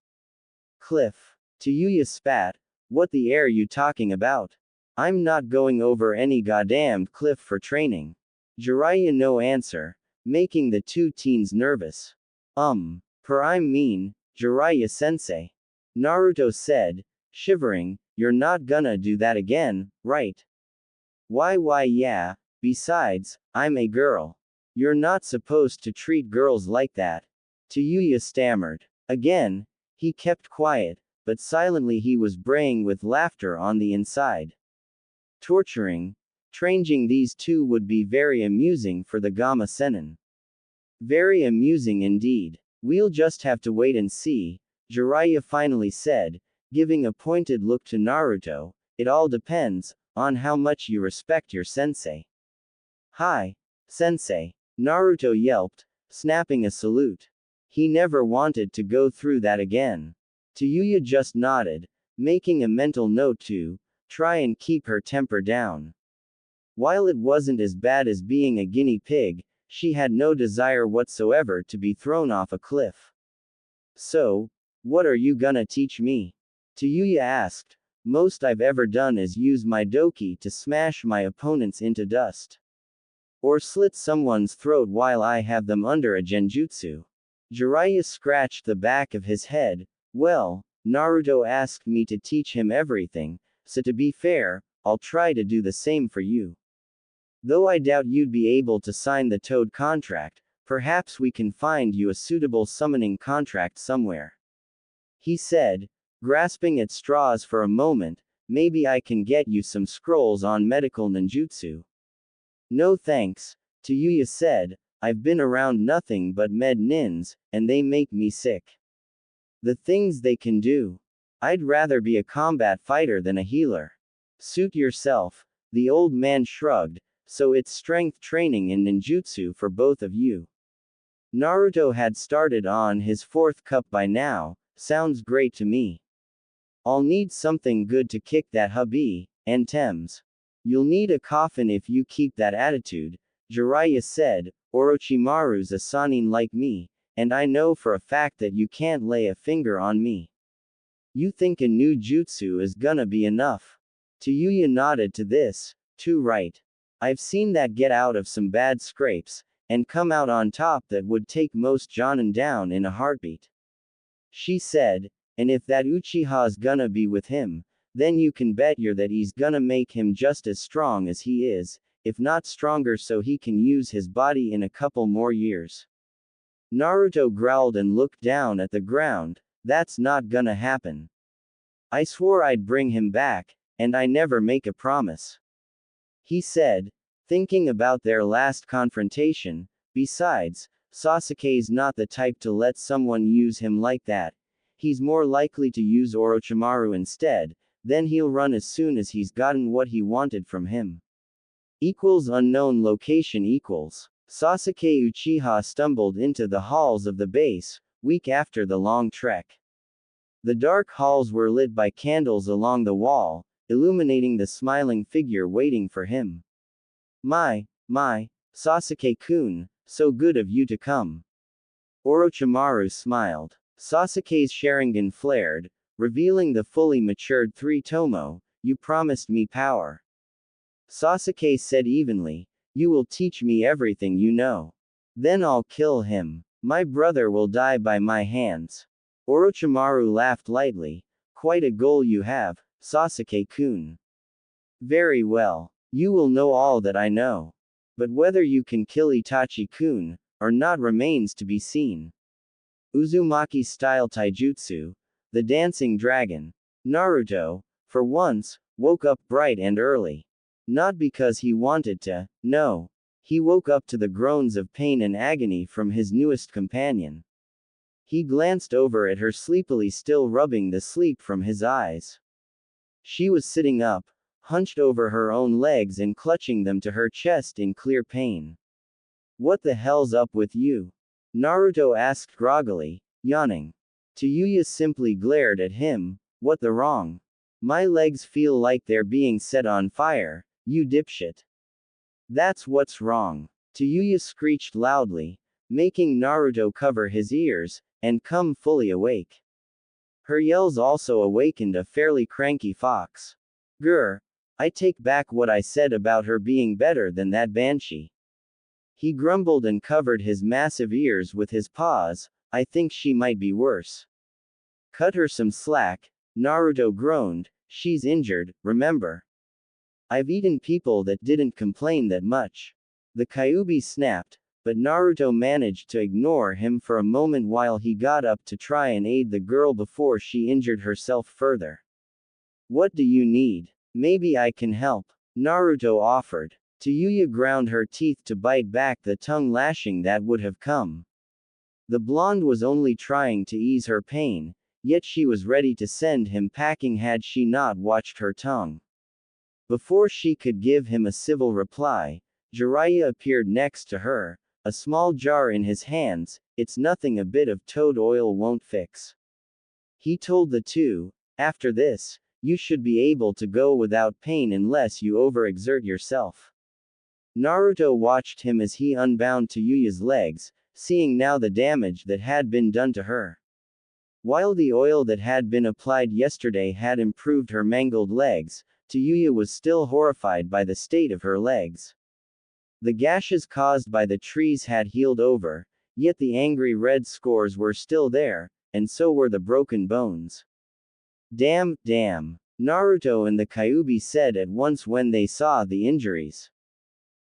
Cliff. Tayuya spat. What the air you talking about? I'm not going over any goddamned cliff for training. Jiraiya no answer, making the two teens nervous. I mean, Jiraiya-sensei. Naruto said, shivering, you're not gonna do that again, right? Why yeah, besides, I'm a girl. You're not supposed to treat girls like that. Tayuya stammered. Again, he kept quiet, but silently he was braying with laughter on the inside. Torturing. Training these two would be very amusing for the Gamma Sennin. Very amusing indeed. We'll just have to wait and see, Jiraiya finally said, giving a pointed look to Naruto. It all depends on how much you respect your sensei. Hi, sensei, Naruto yelped, snapping a salute. He never wanted to go through that again. Tayuya just nodded, making a mental note to try and keep her temper down. While it wasn't as bad as being a guinea pig, she had no desire whatsoever to be thrown off a cliff. So, what are you gonna teach me? Tayuya asked. Most I've ever done is use my doki to smash my opponents into dust. Or slit someone's throat while I have them under a genjutsu. Jiraiya scratched the back of his head. Well, Naruto asked me to teach him everything, so to be fair, I'll try to do the same for you. Though I doubt you'd be able to sign the Toad contract, perhaps we can find you a suitable summoning contract somewhere. He said, grasping at straws for a moment, maybe I can get you some scrolls on medical ninjutsu. No thanks, Tayuya said, I've been around nothing but med nins, and they make me sick. The things they can do. I'd rather be a combat fighter than a healer. Suit yourself, the old man shrugged, so it's strength training in ninjutsu for both of you. Naruto had started on his fourth cup by now, sounds great to me. I'll need something good to kick that hubby, and Thames. You'll need a coffin if you keep that attitude, Jiraiya said, Orochimaru's a Sannin like me, and I know for a fact that you can't lay a finger on me. You think a new jutsu is gonna be enough? Tayuya nodded to this. Too right. I've seen that get out of some bad scrapes, and come out on top that would take most Jonin down in a heartbeat. She said, and if that Uchiha's gonna be with him, then you can bet that he's gonna make him just as strong as he is, if not stronger, so he can use his body in a couple more years. Naruto growled and looked down at the ground. That's not gonna happen. I swore I'd bring him back, and I never make a promise. He said, thinking about their last confrontation. Besides, Sasuke's not the type to let someone use him like that. He's more likely to use Orochimaru instead, then he'll run as soon as he's gotten what he wanted from him. Unknown location equals. Sasuke Uchiha stumbled into the halls of the base, week after the long trek. The dark halls were lit by candles along the wall, illuminating the smiling figure waiting for him. My, Sasuke-kun, so good of you to come. Orochimaru smiled. Sasuke's Sharingan flared, revealing the fully matured three-tomo. You promised me power. Sasuke said evenly, you will teach me everything you know. Then I'll kill him. My brother will die by my hands. Orochimaru laughed lightly. Quite a goal you have, Sasuke-kun. Very well. You will know all that I know. But whether you can kill Itachi-kun, or not remains to be seen. Uzumaki-style taijutsu, the dancing dragon. Naruto, for once, woke up bright and early. Not because he wanted to, no. He woke up to the groans of pain and agony from his newest companion. He glanced over at her sleepily, still rubbing the sleep from his eyes. She was sitting up, hunched over her own legs and clutching them to her chest in clear pain. What the hell's up with you? Naruto asked groggily, yawning. Tayuya simply glared at him. What the wrong? My legs feel like they're being set on fire, you dipshit. That's what's wrong. Tayuya screeched loudly, making Naruto cover his ears, and come fully awake. Her yells also awakened a fairly cranky fox. Grr. I take back what I said about her being better than that banshee. He grumbled and covered his massive ears with his paws. I think she might be worse. Cut her some slack, Naruto groaned. She's injured, remember. I've eaten people that didn't complain that much. The Kyuubi snapped, but Naruto managed to ignore him for a moment while he got up to try and aid the girl before she injured herself further. What do you need? Maybe I can help, Naruto offered. Tayuya ground her teeth to bite back the tongue lashing that would have come. The blonde was only trying to ease her pain, yet she was ready to send him packing had she not watched her tongue. Before she could give him a civil reply, Jiraiya appeared next to her, a small jar in his hands. It's nothing a bit of toad oil won't fix. He told the two, after this, you should be able to go without pain unless you overexert yourself. Naruto watched him as he unbound Tayuya's legs, seeing now the damage that had been done to her. While the oil that had been applied yesterday had improved her mangled legs, Tayuya was still horrified by the state of her legs. The gashes caused by the trees had healed over, yet the angry red scores were still there, and so were the broken bones. Damn, Naruto and the Kyuubi said at once when they saw the injuries.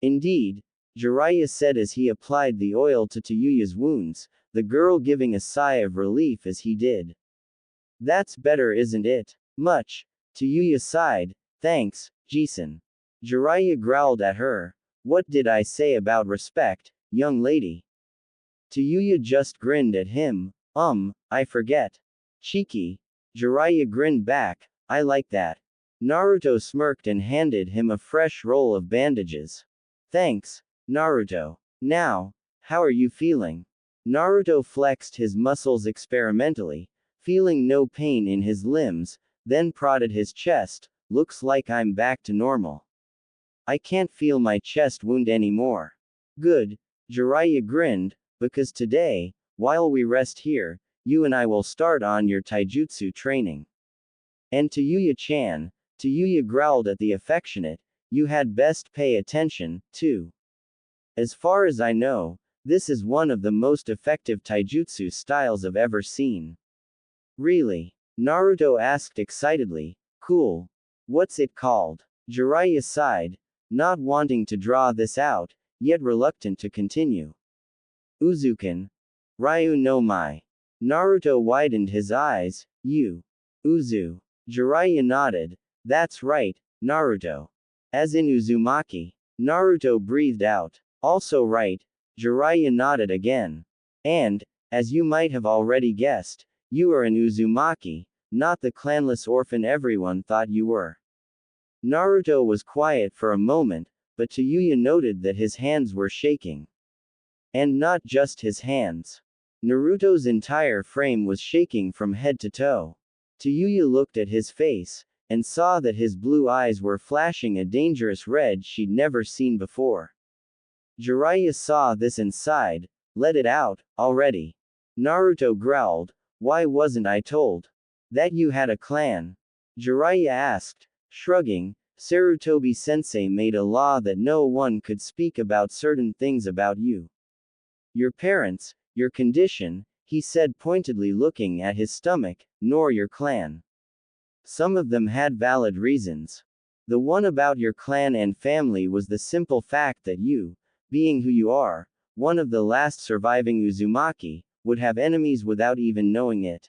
Indeed, Jiraiya said as he applied the oil to Tayuya's wounds, the girl giving a sigh of relief as he did. That's better, isn't it? Much. Tayuya sighed. Thanks, Jisun. Jiraiya growled at her. What did I say about respect, young lady? Tayuya just grinned at him. I forget. Cheeky. Jiraiya grinned back. I like that. Naruto smirked and handed him a fresh roll of bandages. Thanks, Naruto. Now, how are you feeling? Naruto flexed his muscles experimentally, feeling no pain in his limbs, then prodded his chest. Looks like I'm back to normal. I can't feel my chest wound anymore. Good. Jiraiya grinned, because today, while we rest here, you and I will start on your taijutsu training. And Tayuya-chan, Tayuya growled at the affectionate, you had best pay attention, too. As far as I know, this is one of the most effective taijutsu styles I've ever seen. Really? Naruto asked excitedly. Cool. What's it called? Jiraiya sighed, not wanting to draw this out, yet reluctant to continue. Uzukan. Ryu no Mai. Naruto widened his eyes. Uzu. Jiraiya nodded. That's right, Naruto. As in Uzumaki. Naruto breathed out. Also right. Jiraiya nodded again. And, as you might have already guessed, you are an Uzumaki, not the clanless orphan everyone thought you were. Naruto was quiet for a moment, but Tayuya noted that his hands were shaking. And not just his hands. Naruto's entire frame was shaking from head to toe. Tayuya looked at his face, and saw that his blue eyes were flashing a dangerous red she'd never seen before. Jiraiya saw this and sighed, let it out, already. Naruto growled, why wasn't I told? That you had a clan? Jiraiya asked, shrugging, Sarutobi-sensei made a law that no one could speak about certain things about you. Your parents, your condition, he said pointedly looking at his stomach, nor your clan. Some of them had valid reasons. The one about your clan and family was the simple fact that you, being who you are, one of the last surviving Uzumaki, would have enemies without even knowing it.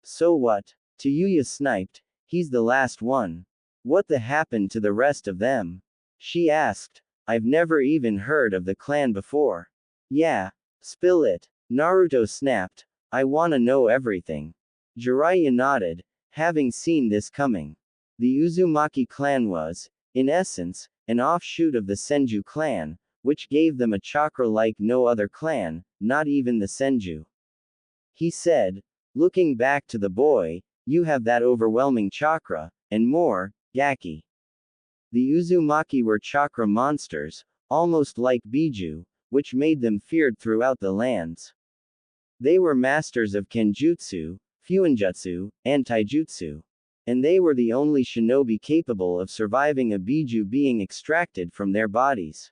So what? Tayuya sniped, he's the last one. What the happened to the rest of them? She asked. I've never even heard of the clan before. Yeah. Spill it. Naruto snapped. I wanna know everything. Jiraiya nodded, having seen this coming. The Uzumaki clan was, in essence, an offshoot of the Senju clan, which gave them a chakra like no other clan, not even the Senju. He said, looking back to the boy, you have that overwhelming chakra, and more, Gaki. The Uzumaki were chakra monsters, almost like Biju, which made them feared throughout the lands. They were masters of Kenjutsu, Fuinjutsu, and Taijutsu. And they were the only shinobi capable of surviving a Biju being extracted from their bodies.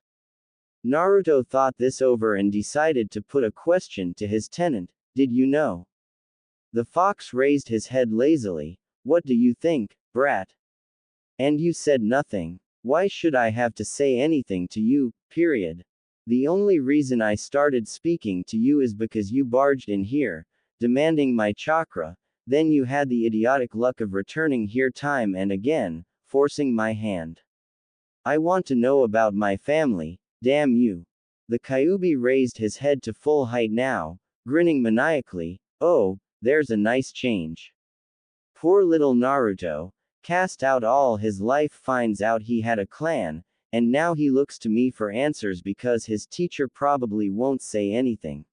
Naruto thought this over and decided to put a question to his tenant, did you know? The fox raised his head lazily, what do you think, brat? And you said nothing. Why should I have to say anything to you, period? The only reason I started speaking to you is because you barged in here, demanding my chakra, then you had the idiotic luck of returning here time and again, forcing my hand. I want to know about my family, damn you. The Kyuubi raised his head to full height now, grinning maniacally, oh, there's a nice change. Poor little Naruto, cast out all his life finds out he had a clan, and now he looks to me for answers because his teacher probably won't say anything.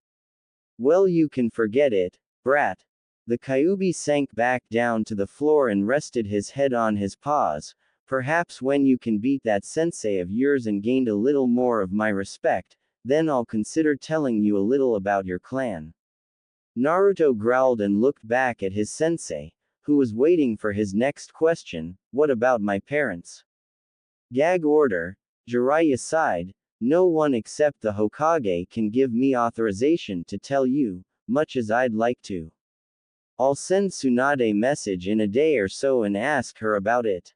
Well, you can forget it, brat. The Kyuubi sank back down to the floor and rested his head on his paws. Perhaps when you can beat that sensei of yours and gained a little more of my respect, then I'll consider telling you a little about your clan. Naruto growled and looked back at his sensei, who was waiting for his next question, what about my parents? Gag order, Jiraiya sighed, no one except the Hokage can give me authorization to tell you, much as I'd like to. I'll send Tsunade message in a day or so and ask her about it.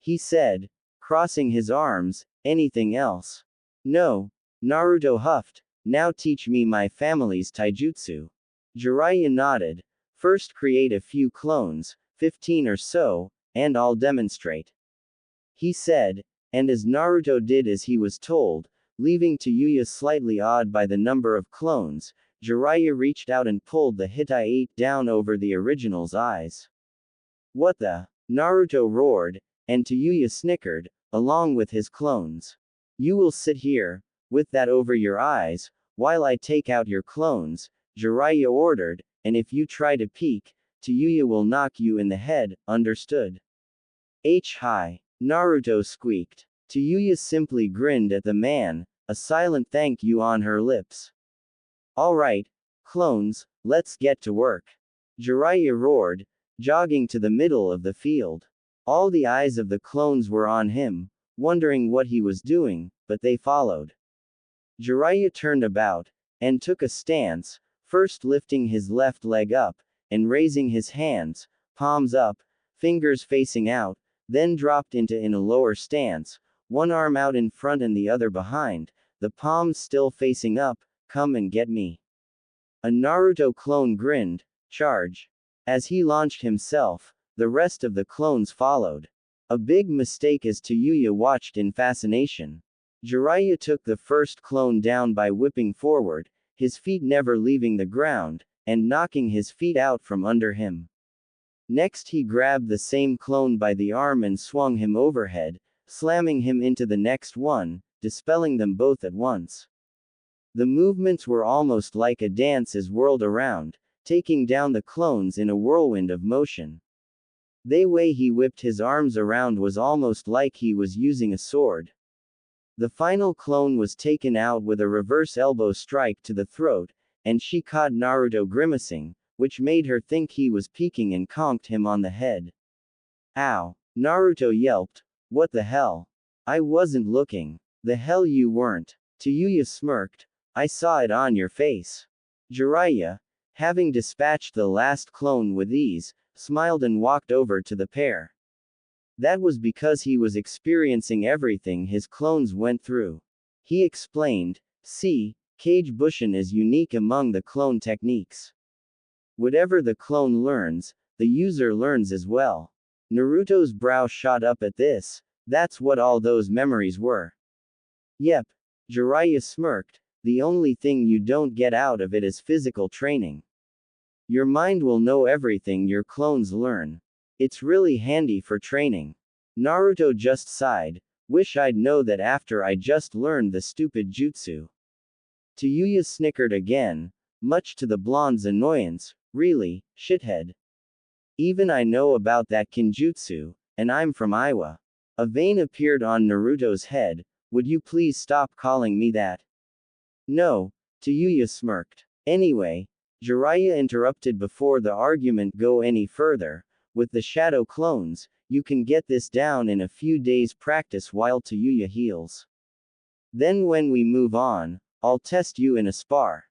He said, crossing his arms, anything else? No, Naruto huffed, now teach me my family's taijutsu. Jiraiya nodded, first create a few clones, 15 or so, and I'll demonstrate. He said, and as Naruto did as he was told, leaving Tayuya slightly awed by the number of clones, Jiraiya reached out and pulled the Hittite down over the original's eyes. What the? Naruto roared, and Tayuya snickered, along with his clones. You will sit here, with that over your eyes, while I take out your clones, Jiraiya ordered, and if you try to peek, Tayuya will knock you in the head, understood? Hi. Naruto squeaked. Tayuya simply grinned at the man, a silent thank you on her lips. Alright, Clones, let's get to work. Jiraiya roared, jogging to the middle of the field. All the eyes of the clones were on him, wondering what he was doing, but they followed. Jiraiya turned about, and took a stance, first lifting his left leg up, and raising his hands, palms up, fingers facing out, then dropped into a lower stance, one arm out in front and the other behind, the palms still facing up. Come and get me. A Naruto clone grinned, charge. As he launched himself, the rest of the clones followed. A big mistake as Tayuya watched in fascination. Jiraiya took the first clone down by whipping forward, his feet never leaving the ground, and knocking his feet out from under him. Next he grabbed the same clone by the arm and swung him overhead, slamming him into the next one, dispelling them both at once. The movements were almost like a dance as whirled around, taking down the clones in a whirlwind of motion. The way he whipped his arms around was almost like he was using a sword. The final clone was taken out with a reverse elbow strike to the throat, and she caught Naruto grimacing, which made her think he was peeking and conked him on the head. Ow! Naruto yelped. What the hell? I wasn't looking. The hell you weren't. Tayuya smirked. I saw it on your face. Jiraiya, having dispatched the last clone with ease, smiled and walked over to the pair. That was because he was experiencing everything his clones went through. He explained, see, Kage Bushin is unique among the clone techniques. Whatever the clone learns, the user learns as well. Naruto's brow shot up at this. That's what all those memories were. Yep. Jiraiya smirked. The only thing you don't get out of it is physical training. Your mind will know everything your clones learn. It's really handy for training. Naruto just sighed. Wish I'd know that after I just learned the stupid jutsu. Tayuya snickered again, much to the blonde's annoyance. Really, shithead. Even I know about that kinjutsu, and I'm from Iowa. A vein appeared on Naruto's head. Would you please stop calling me that? No, Tayuya smirked. Anyway, Jiraiya interrupted before the argument go any further. With the shadow clones, you can get this down in a few days' practice while Tayuya heals. Then when we move on, I'll test you in a spar.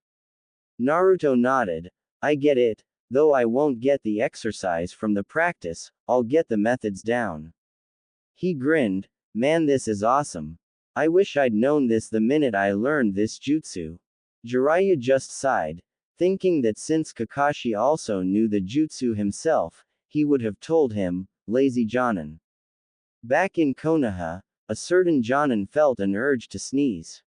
Naruto nodded. I get it, though I won't get the exercise from the practice, I'll get the methods down. He grinned. Man, this is awesome. I wish I'd known this the minute I learned this jutsu. Jiraiya just sighed, thinking that since Kakashi also knew the jutsu himself, he would have told him, lazy Jonin. Back in Konoha, a certain Jonin felt an urge to sneeze.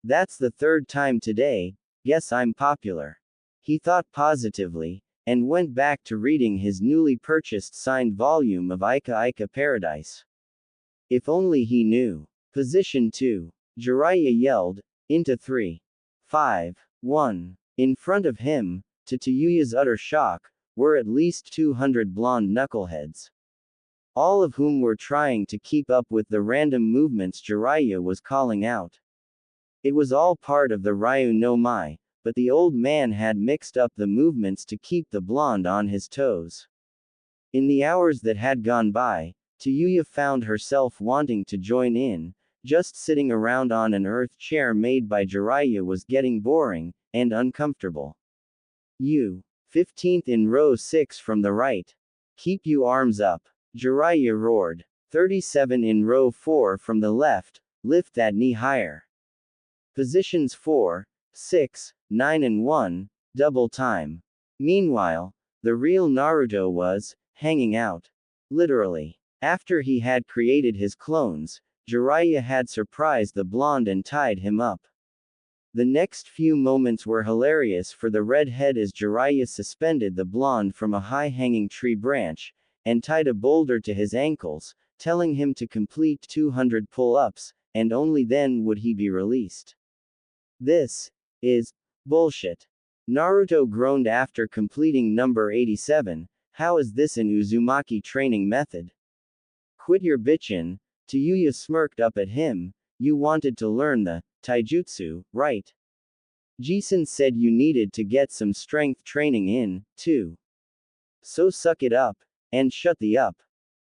That's the third time today, guess I'm popular. He thought positively, and went back to reading his newly purchased signed volume of Ika Ika Paradise. If only he knew. Position 2. Jiraiya yelled, into 3. 5. 1. In front of him, to Tayuya's utter shock, were at least 200 blonde knuckleheads. All of whom were trying to keep up with the random movements Jiraiya was calling out. It was all part of the Ryu no Mai, but the old man had mixed up the movements to keep the blonde on his toes. In the hours that had gone by, Tayuya found herself wanting to join in. Just sitting around on an earth chair made by Jiraiya was getting boring, and uncomfortable. You. 15th in row 6 from the right. Keep you arms up. Jiraiya roared. 37 in row 4 from the left, lift that knee higher. Positions 4, 6, 9 and 1, double time. Meanwhile, the real Naruto was, hanging out. Literally. After he had created his clones, Jiraiya had surprised the blonde and tied him up. The next few moments were hilarious for the redhead as Jiraiya suspended the blonde from a high-hanging tree branch, and tied a boulder to his ankles, telling him to complete 200 pull-ups, and only then would he be released. This is bullshit. Naruto groaned after completing number 87, how is this an Uzumaki training method? Quit your bitchin', Tayuya smirked up at him, you wanted to learn the taijutsu, right? Jisen said you needed to get some strength training in, too. So suck it up, and shut the up.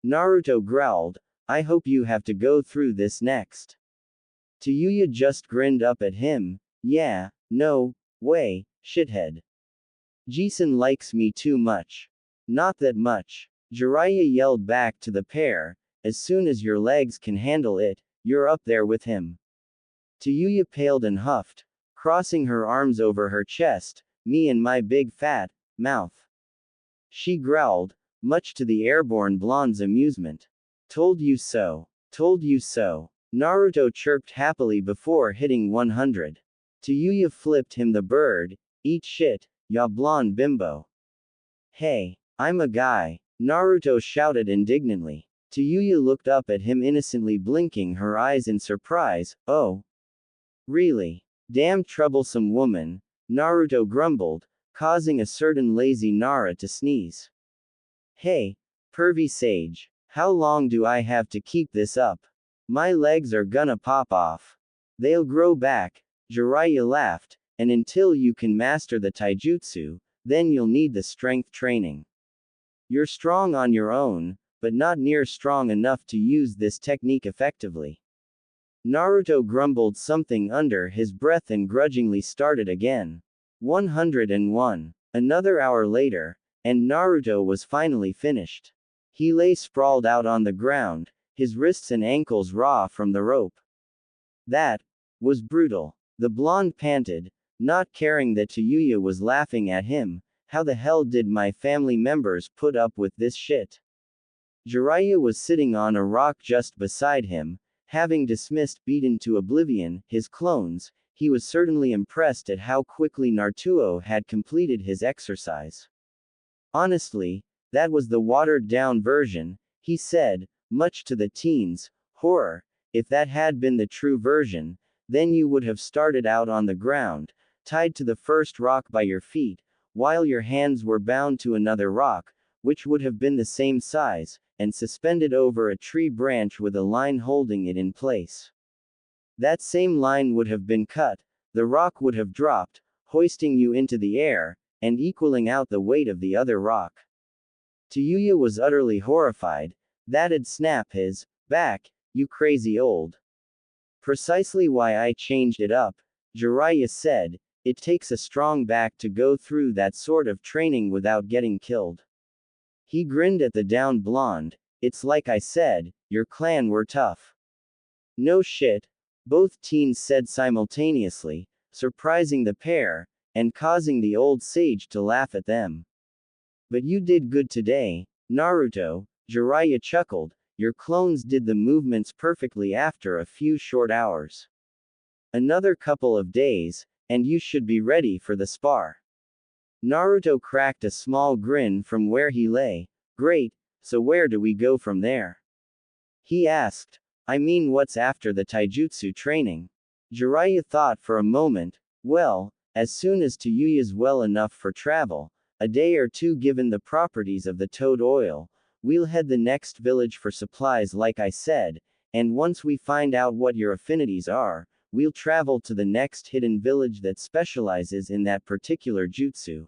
Naruto growled, I hope you have to go through this next. Tayuya just grinned up at him, yeah, no, way, shithead. Jisen likes me too much. Not that much. Jiraiya yelled back to the pair, as soon as your legs can handle it, you're up there with him. Tayuya paled and huffed, crossing her arms over her chest, me and my big fat mouth. She growled, much to the airborne blonde's amusement. Told you so. Told you so. Naruto chirped happily before hitting 100. Tayuya flipped him the bird, eat shit, ya blonde bimbo. Hey, I'm a guy, Naruto shouted indignantly. Tayuya looked up at him innocently, blinking her eyes in surprise. Oh. Really? Damn troublesome woman, Naruto grumbled, causing a certain lazy Nara to sneeze. Hey, pervy sage, how long do I have to keep this up? My legs are gonna pop off. They'll grow back, Jiraiya laughed, and until you can master the taijutsu, then you'll need the strength training. You're strong on your own, but not near strong enough to use this technique effectively. Naruto grumbled something under his breath and grudgingly started again. 101. Another hour later, and Naruto was finally finished. He lay sprawled out on the ground, his wrists and ankles raw from the rope. That was brutal. The blonde panted, not caring that Tayuya was laughing at him. How the hell did my family members put up with this shit? Jiraiya was sitting on a rock just beside him, having dismissed beaten to oblivion his clones. He was certainly impressed at how quickly Naruto had completed his exercise. Honestly, that was the watered-down version, he said, much to the teens' horror. If that had been the true version, then you would have started out on the ground, tied to the first rock by your feet, while your hands were bound to another rock, which would have been the same size, and suspended over a tree branch with a line holding it in place. That same line would have been cut, the rock would have dropped, hoisting you into the air, and equaling out the weight of the other rock. Tayuya was utterly horrified. That'd snap his back, you crazy old. Precisely why I changed it up, Jiraiya said, it takes a strong back to go through that sort of training without getting killed. He grinned at the down blonde, it's like I said, your clan were tough. No shit, both teens said simultaneously, surprising the pair, and causing the old sage to laugh at them. But you did good today, Naruto, Jiraiya chuckled, your clones did the movements perfectly after a few short hours. Another couple of days, and you should be ready for the spar. Naruto cracked a small grin from where he lay. Great, so where do we go from there? He asked. I mean, what's after the taijutsu training? Jiraiya thought for a moment. Well, as soon as Tayuya's well enough for travel, a day or two given the properties of the toad oil, we'll head the next village for supplies like I said, and once we find out what your affinities are, we'll travel to the next hidden village that specializes in that particular jutsu.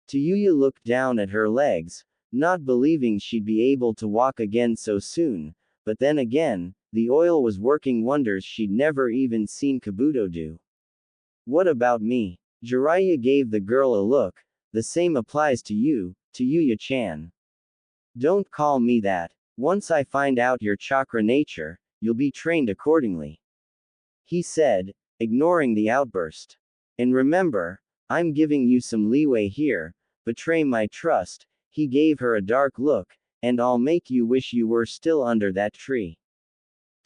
Tayuya looked down at her legs, not believing she'd be able to walk again so soon, but then again, the oil was working wonders she'd never even seen Kabuto do. What about me? Jiraiya gave the girl a look. The same applies to you, Tayuya-chan. Don't call me that. Once I find out your chakra nature, you'll be trained accordingly. He said, ignoring the outburst. And remember, I'm giving you some leeway here. Betray my trust. He gave her a dark look, and I'll make you wish you were still under that tree.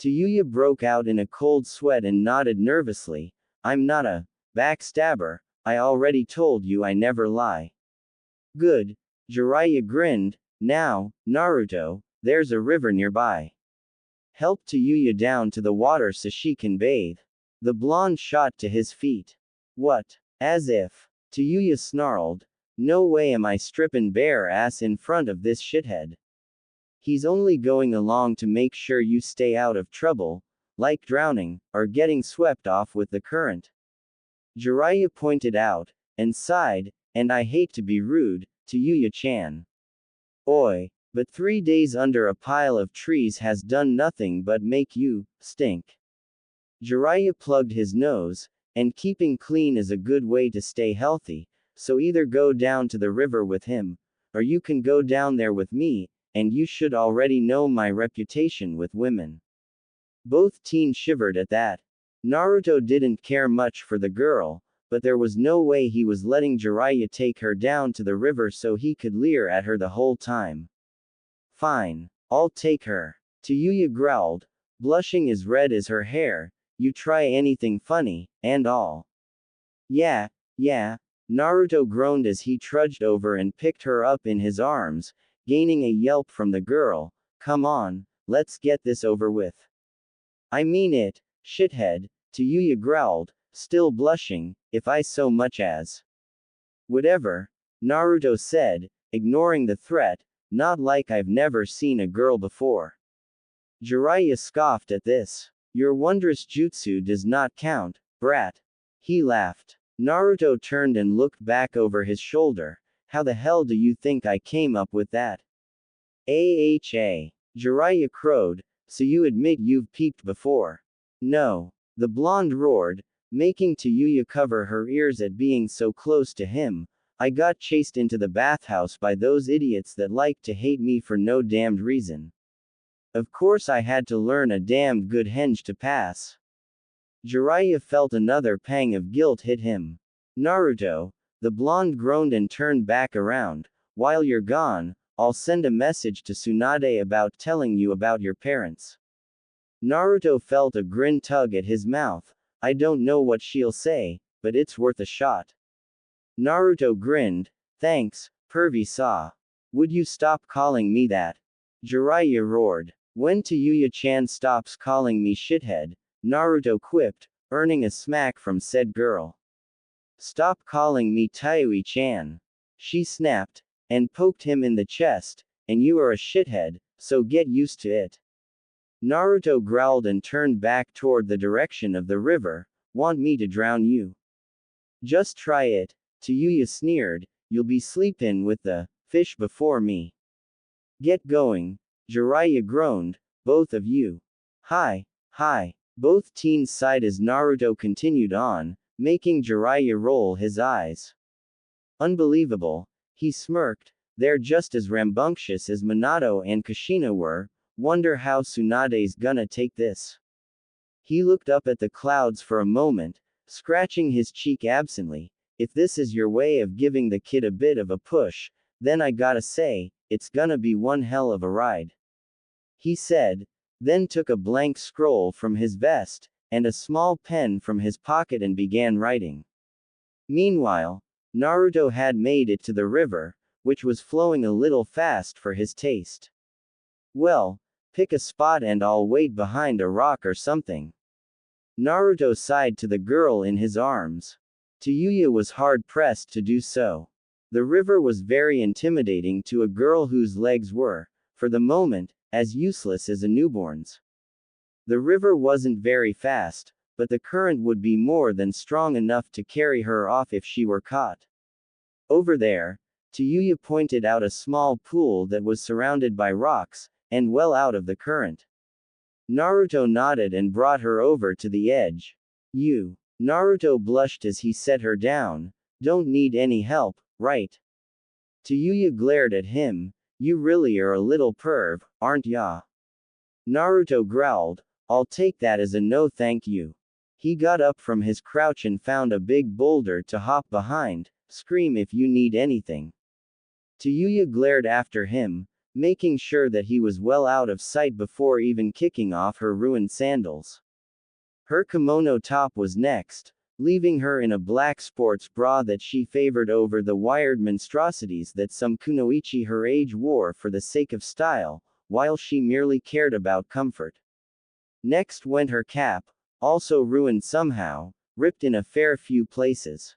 Tayuya broke out in a cold sweat and nodded nervously. I'm not a backstabber, I already told you I never lie. Good. Jiraiya grinned. Now, Naruto, there's a river nearby. Help Tayuya down to the water so she can bathe. The blonde shot to his feet. What? As if. Tayuya snarled. No way am I stripping bare ass in front of this shithead. He's only going along to make sure you stay out of trouble, like drowning, or getting swept off with the current. Jiraiya pointed out, and sighed, and I hate to be rude, to Yuya-chan. Oi, but 3 days under a pile of trees has done nothing but make you stink. Jiraiya plugged his nose, and keeping clean is a good way to stay healthy, so either go down to the river with him, or you can go down there with me, and you should already know my reputation with women. Both teens shivered at that. Naruto didn't care much for the girl, but there was no way he was letting Jiraiya take her down to the river so he could leer at her the whole time. Fine. I'll take her. Tayuya growled, blushing as red as her hair. You try anything funny, and all. Yeah, Naruto groaned as he trudged over and picked her up in his arms, gaining a yelp from the girl. Come on, let's get this over with. I mean it, shithead, Tayuya growled, still blushing, if I so much as. Whatever, Naruto said, ignoring the threat, not like I've never seen a girl before. Jiraiya scoffed at this. Your wondrous jutsu does not count, brat. He laughed. Naruto turned and looked back over his shoulder. How the hell do you think I came up with that? Jiraiya crowed, so you admit you've peeped before. No. The blonde roared, making Tayuya cover her ears at being so close to him. I got chased into the bathhouse by those idiots that like to hate me for no damned reason. Of course I had to learn a damned good henge to pass. Jiraiya felt another pang of guilt hit him. Naruto, the blonde groaned and turned back around. While you're gone, I'll send a message to Tsunade about telling you about your parents. Naruto felt a grin tug at his mouth. I don't know what she'll say, but it's worth a shot. Naruto grinned. Thanks, pervy saw. Would you stop calling me that? Jiraiya roared. When Tayuya-chan stops calling me shithead, Naruto quipped, earning a smack from said girl. Stop calling me Tayuya-chan. She snapped, and poked him in the chest, and you are a shithead, so get used to it. Naruto growled and turned back toward the direction of the river. Want me to drown you? Just try it, Tayuya sneered, you'll be sleepin' with the fish before me. Get going, Jiraiya groaned, both of you. Hi. Both teens sighed as Naruto continued on, making Jiraiya roll his eyes. Unbelievable, he smirked, they're just as rambunctious as Minato and Kushina were, wonder how Tsunade's gonna take this. He looked up at the clouds for a moment, scratching his cheek absently. If this is your way of giving the kid a bit of a push, then I gotta say, it's gonna be one hell of a ride. He said, then took a blank scroll from his vest, and a small pen from his pocket and began writing. Meanwhile, Naruto had made it to the river, which was flowing a little fast for his taste. Well, pick a spot and I'll wait behind a rock or something. Naruto sighed to the girl in his arms. Tayuya was hard-pressed to do so. The river was very intimidating to a girl whose legs were, for the moment, as useless as a newborn's. The river wasn't very fast, but the current would be more than strong enough to carry her off if she were caught. Over there, Tayuya pointed out a small pool that was surrounded by rocks, and well out of the current. Naruto nodded and brought her over to the edge. Naruto blushed as he set her down. Don't need any help, right? Tayuya glared at him. You really are a little perv, aren't ya? Naruto growled. I'll take that as a no thank you. He got up from his crouch and found a big boulder to hop behind. Scream if you need anything. Tayuya glared after him, making sure that he was well out of sight before even kicking off her ruined sandals. Her kimono top was next, leaving her in a black sports bra that she favored over the wired monstrosities that some kunoichi her age wore for the sake of style, while she merely cared about comfort. Next went her cap, also ruined somehow, ripped in a fair few places.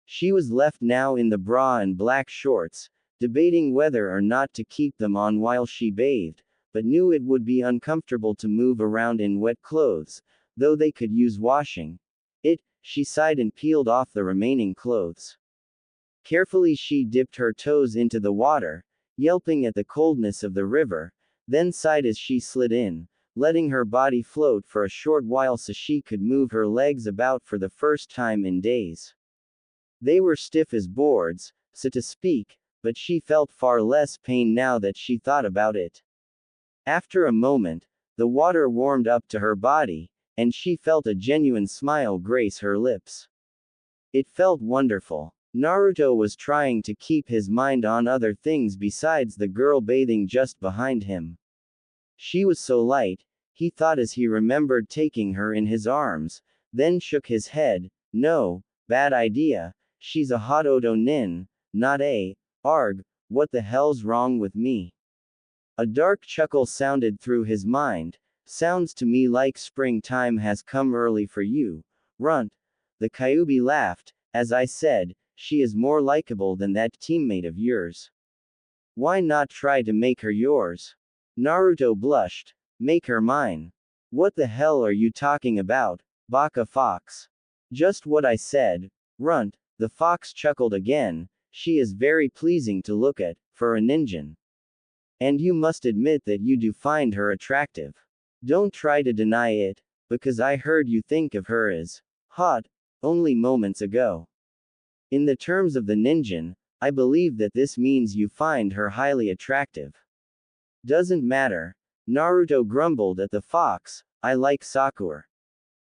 She was left now in the bra and black shorts, debating whether or not to keep them on while she bathed, but knew it would be uncomfortable to move around in wet clothes, though they could use washing. It she sighed and peeled off the remaining clothes. Carefully she dipped her toes into the water, yelping at the coldness of the river, then sighed as she slid in, letting her body float for a short while so she could move her legs about for the first time in days. They were stiff as boards, so to speak, but she felt far less pain now that she thought about it. After a moment, the water warmed up to her body, and she felt a genuine smile grace her lips. It felt wonderful. Naruto was trying to keep his mind on other things besides the girl bathing just behind him. She was so light, he thought as he remembered taking her in his arms, then shook his head. No, bad idea, she's a Hodoto nin, not a, arg, what the hell's wrong with me? A dark chuckle sounded through his mind. Sounds to me like springtime has come early for you, runt. The Kyuubi laughed. As I said, she is more likable than that teammate of yours. Why not try to make her yours? Naruto blushed. Make her mine. What the hell are you talking about, Baka Fox? Just what I said, runt. The fox chuckled again. She is very pleasing to look at, for a ninjan. And you must admit that you do find her attractive. Don't try to deny it, because I heard you think of her as hot only moments ago. In the terms of the ninjan, I believe that this means you find her highly attractive. Doesn't matter. Naruto grumbled at the fox. I like Sakura.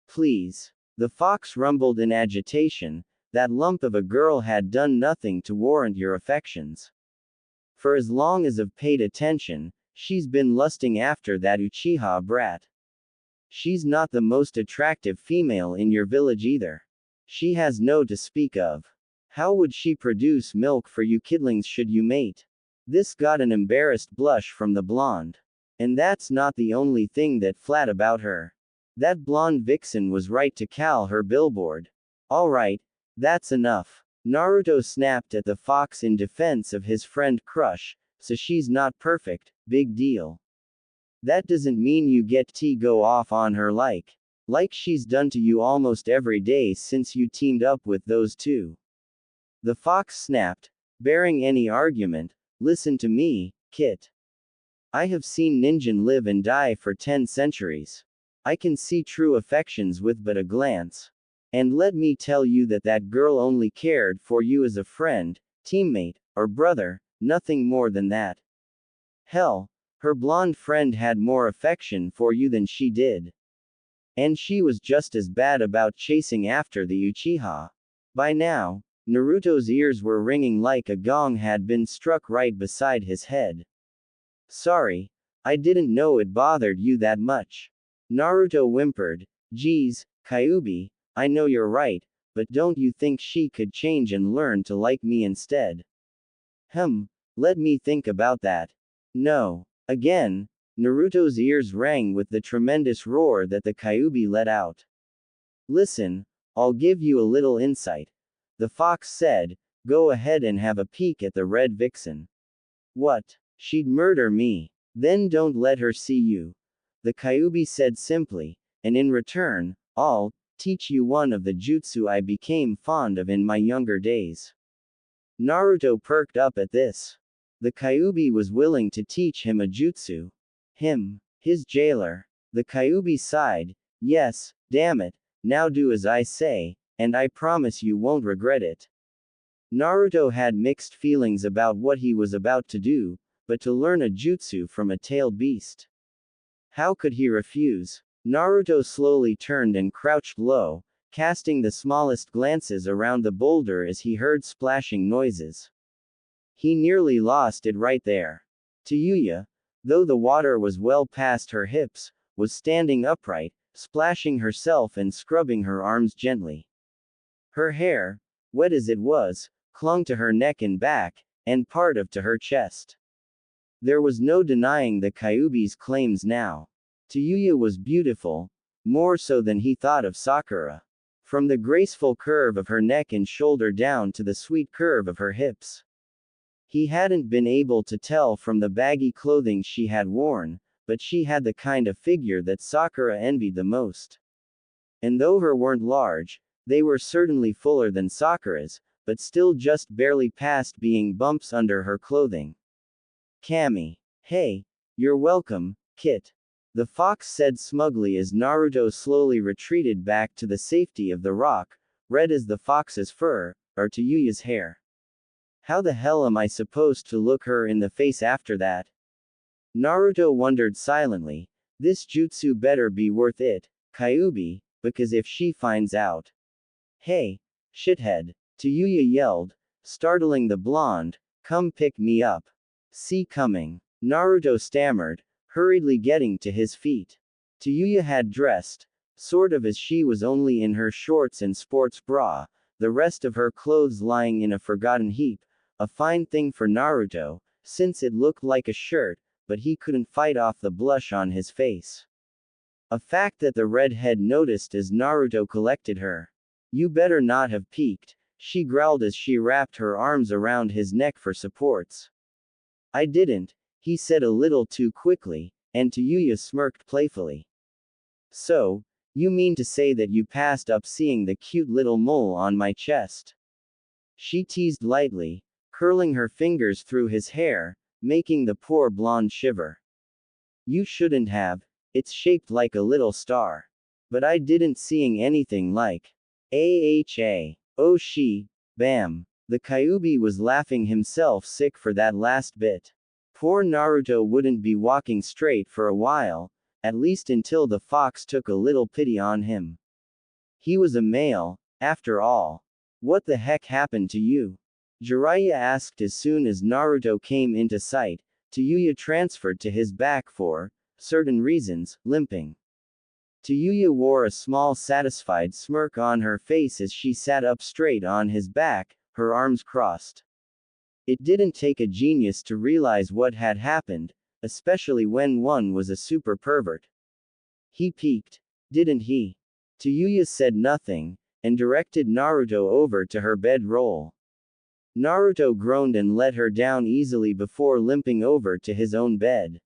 Please. The fox rumbled in agitation. That lump of a girl had done nothing to warrant your affections. For as long as I've paid attention, she's been lusting after that Uchiha brat. She's not the most attractive female in your village either. She has no to speak of. How would she produce milk for you kidlings should you mate? This got an embarrassed blush from the blonde. And that's not the only thing that flat about her. That blonde vixen was right to call her billboard. Alright, that's enough. Naruto snapped at the fox in defense of his friend Crush, so she's not perfect, big deal. That doesn't mean you get to go off on her like she's done to you almost every day since you teamed up with those two. The fox snapped, bearing any argument. Listen to me, Kit. I have seen ninjan live and die for 10 centuries. I can see true affections with but a glance. And let me tell you that that girl only cared for you as a friend, teammate, or brother, nothing more than that. Hell, her blonde friend had more affection for you than she did. And she was just as bad about chasing after the Uchiha. By now, Naruto's ears were ringing like a gong had been struck right beside his head. Sorry, I didn't know it bothered you that much. Naruto whimpered. Geez, Kyuubi, I know you're right, but don't you think she could change and learn to like me instead? Let me think about that. No. Again, Naruto's ears rang with the tremendous roar that the Kyuubi let out. Listen, I'll give you a little insight. The fox said, go ahead and have a peek at the red vixen. What? She'd murder me. Then don't let her see you. The Kyuubi said simply, and in return, I'll teach you one of the jutsu I became fond of in my younger days. Naruto perked up at this. The Kyuubi was willing to teach him a jutsu. His jailer. The Kyuubi sighed. Yes, damn it, now do as I say, and I promise you won't regret it. Naruto had mixed feelings about what he was about to do, but to learn a jutsu from a tailed beast. How could he refuse? Naruto slowly turned and crouched low, casting the smallest glances around the boulder as he heard splashing noises. He nearly lost it right there. Tayuya, though the water was well past her hips, was standing upright, splashing herself and scrubbing her arms gently. Her hair, wet as it was, clung to her neck and back, and part of to her chest. There was no denying the Kyuubi's claims now. Tayuya was beautiful, more so than he thought of Sakura. From the graceful curve of her neck and shoulder down to the sweet curve of her hips. He hadn't been able to tell from the baggy clothing she had worn, but she had the kind of figure that Sakura envied the most. And though her weren't large, They were certainly fuller than Sakura's, but still just barely past being bumps under her clothing. Kami. Hey. You're welcome, Kit. The fox said smugly as Naruto slowly retreated back to the safety of the rock, red as the fox's fur, or Tayuya's hair. How the hell am I supposed to look her in the face after that? Naruto wondered silently. This jutsu better be worth it, Kyuubi, because if she finds out. Hey, shithead, Tayuya yelled, startling the blonde, come pick me up. See coming. Naruto stammered, hurriedly getting to his feet. Tayuya had dressed, sort of as she was, only in her shorts and sports bra, the rest of her clothes lying in a forgotten heap, a fine thing for Naruto, since it looked like a shirt, but he couldn't fight off the blush on his face. A fact that the redhead noticed as Naruto collected her. You better not have peeked, she growled as she wrapped her arms around his neck for supports. I didn't, he said a little too quickly, and Tayuya smirked playfully. So, you mean to say that you passed up seeing the cute little mole on my chest? She teased lightly, curling her fingers through his hair, making the poor blonde shiver. You shouldn't have, it's shaped like a little star. But I didn't seeing anything like. AHA. Oh bam. The Kyuubi was laughing himself sick for that last bit. Poor Naruto wouldn't be walking straight for a while, at least until the fox took a little pity on him. He was a male, after all. What the heck happened to you? Jiraiya asked as soon as Naruto came into sight. Tayuya transferred to his back for certain reasons, limping. Tayuya wore a small satisfied smirk on her face as she sat up straight on his back, her arms crossed. It didn't take a genius to realize what had happened, especially when one was a super pervert. He peeked, didn't he? Tayuya said nothing, and directed Naruto over to her bedroll. Naruto groaned and let her down easily before limping over to his own bed.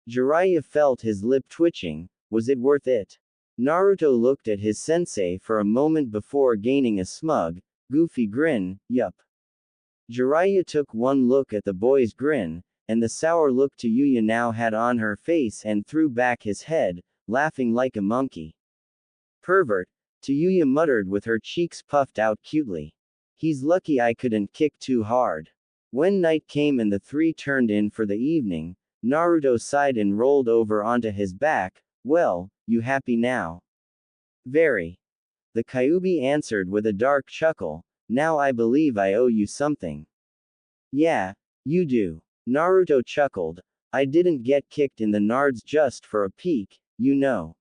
Jiraiya felt his lip twitching. Was it worth it? Naruto looked at his sensei for a moment before gaining a smug, goofy grin. Yup. Jiraiya took one look at the boy's grin, and the sour look Tayuya now had on her face, and threw back his head, laughing like a monkey. Pervert, Tayuya muttered with her cheeks puffed out cutely. He's lucky I couldn't kick too hard. When night came and the three turned in for the evening, Naruto sighed and rolled over onto his back. Well, you happy now? Very. The Kyuubi answered with a dark chuckle. Now I believe I owe you something. Yeah, you do. Naruto chuckled. I didn't get kicked in the nards just for a peek, you know.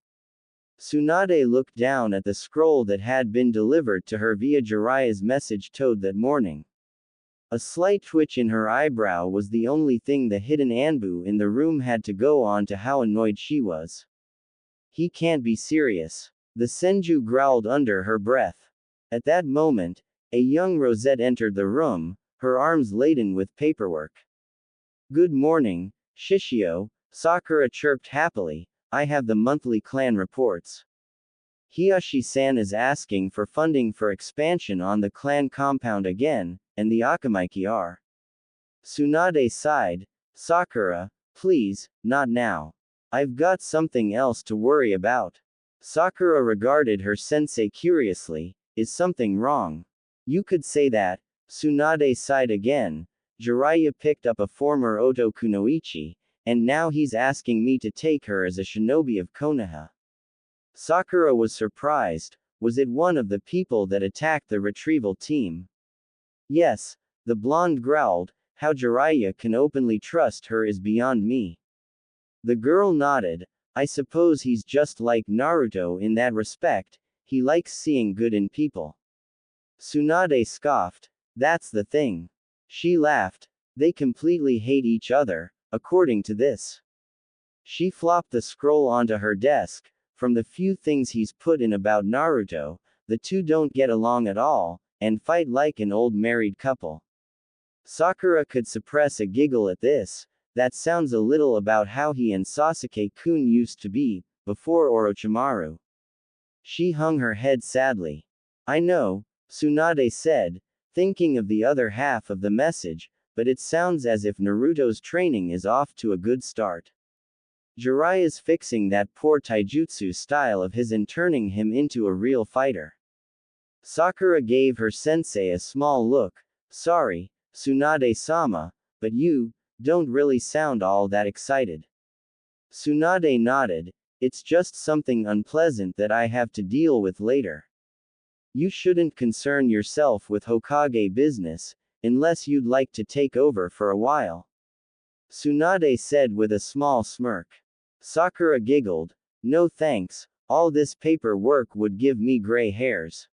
Tsunade looked down at the scroll that had been delivered to her via Jiraiya's message toad that morning. A slight twitch in her eyebrow was the only thing the hidden Anbu in the room had to go on to how annoyed she was. He can't be serious. The Senju growled under her breath. At that moment, a young Rosette entered the room, her arms laden with paperwork. Good morning, Shishio, Sakura chirped happily. I have the monthly clan reports. Hiyashi-san is asking for funding for expansion on the clan compound again, and the Akamaiki are. Tsunade sighed. Sakura, please, not now. I've got something else to worry about. Sakura regarded her sensei curiously. Is something wrong? You could say that. Tsunade sighed again. Jiraiya picked up a former Oto Kunoichi, and now he's asking me to take her as a shinobi of Konoha. Sakura was surprised. Was it one of the people that attacked the retrieval team? Yes, the blonde growled. How Jiraiya can openly trust her is beyond me. The girl nodded. I suppose he's just like Naruto in that respect, he likes seeing good in people. Tsunade scoffed. That's the thing. She laughed. They completely hate each other, according to this. She flopped the scroll onto her desk. From the few things he's put in about Naruto, the two don't get along at all, and fight like an old married couple. Sakura could suppress a giggle at this. That sounds a little about how he and Sasuke-kun used to be, before Orochimaru. She hung her head sadly. I know, Tsunade said, thinking of the other half of the message, but it sounds as if Naruto's training is off to a good start. Jiraiya's fixing that poor taijutsu style of his and turning him into a real fighter. Sakura gave her sensei a small look. Sorry, Tsunade-sama, but you don't really sound all that excited. Tsunade nodded. It's just something unpleasant that I have to deal with later. You shouldn't concern yourself with Hokage business, unless you'd like to take over for a while. Tsunade said with a small smirk. Sakura giggled. No thanks, all this paperwork would give me gray hairs.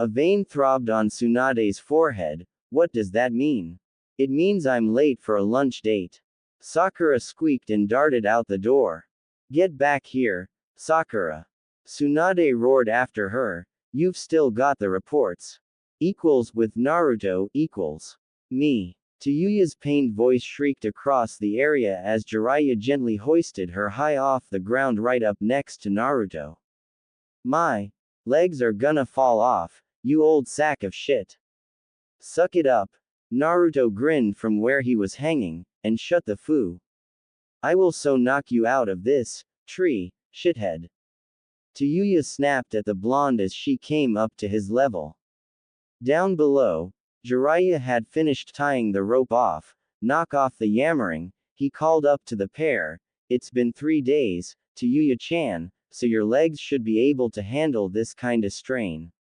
A vein throbbed on Tsunade's forehead. What does that mean? It means I'm late for a lunch date. Sakura squeaked and darted out the door. Get back here, Sakura. Tsunade roared after her. You've still got the reports. Equals with Naruto equals me. Tayuya's pained voice shrieked across the area as Jiraiya gently hoisted her high off the ground right up next to Naruto. My legs are gonna fall off, you old sack of shit. Suck it up. Naruto grinned from where he was hanging, and shut the foo. I will so knock you out of this tree, shithead. Tayuya snapped at the blonde as she came up to his level. Down below, Jiraiya had finished tying the rope off. Knock off the yammering, he called up to the pair. It's been 3 days, Tayuya-chan, so your legs should be able to handle this kinda strain.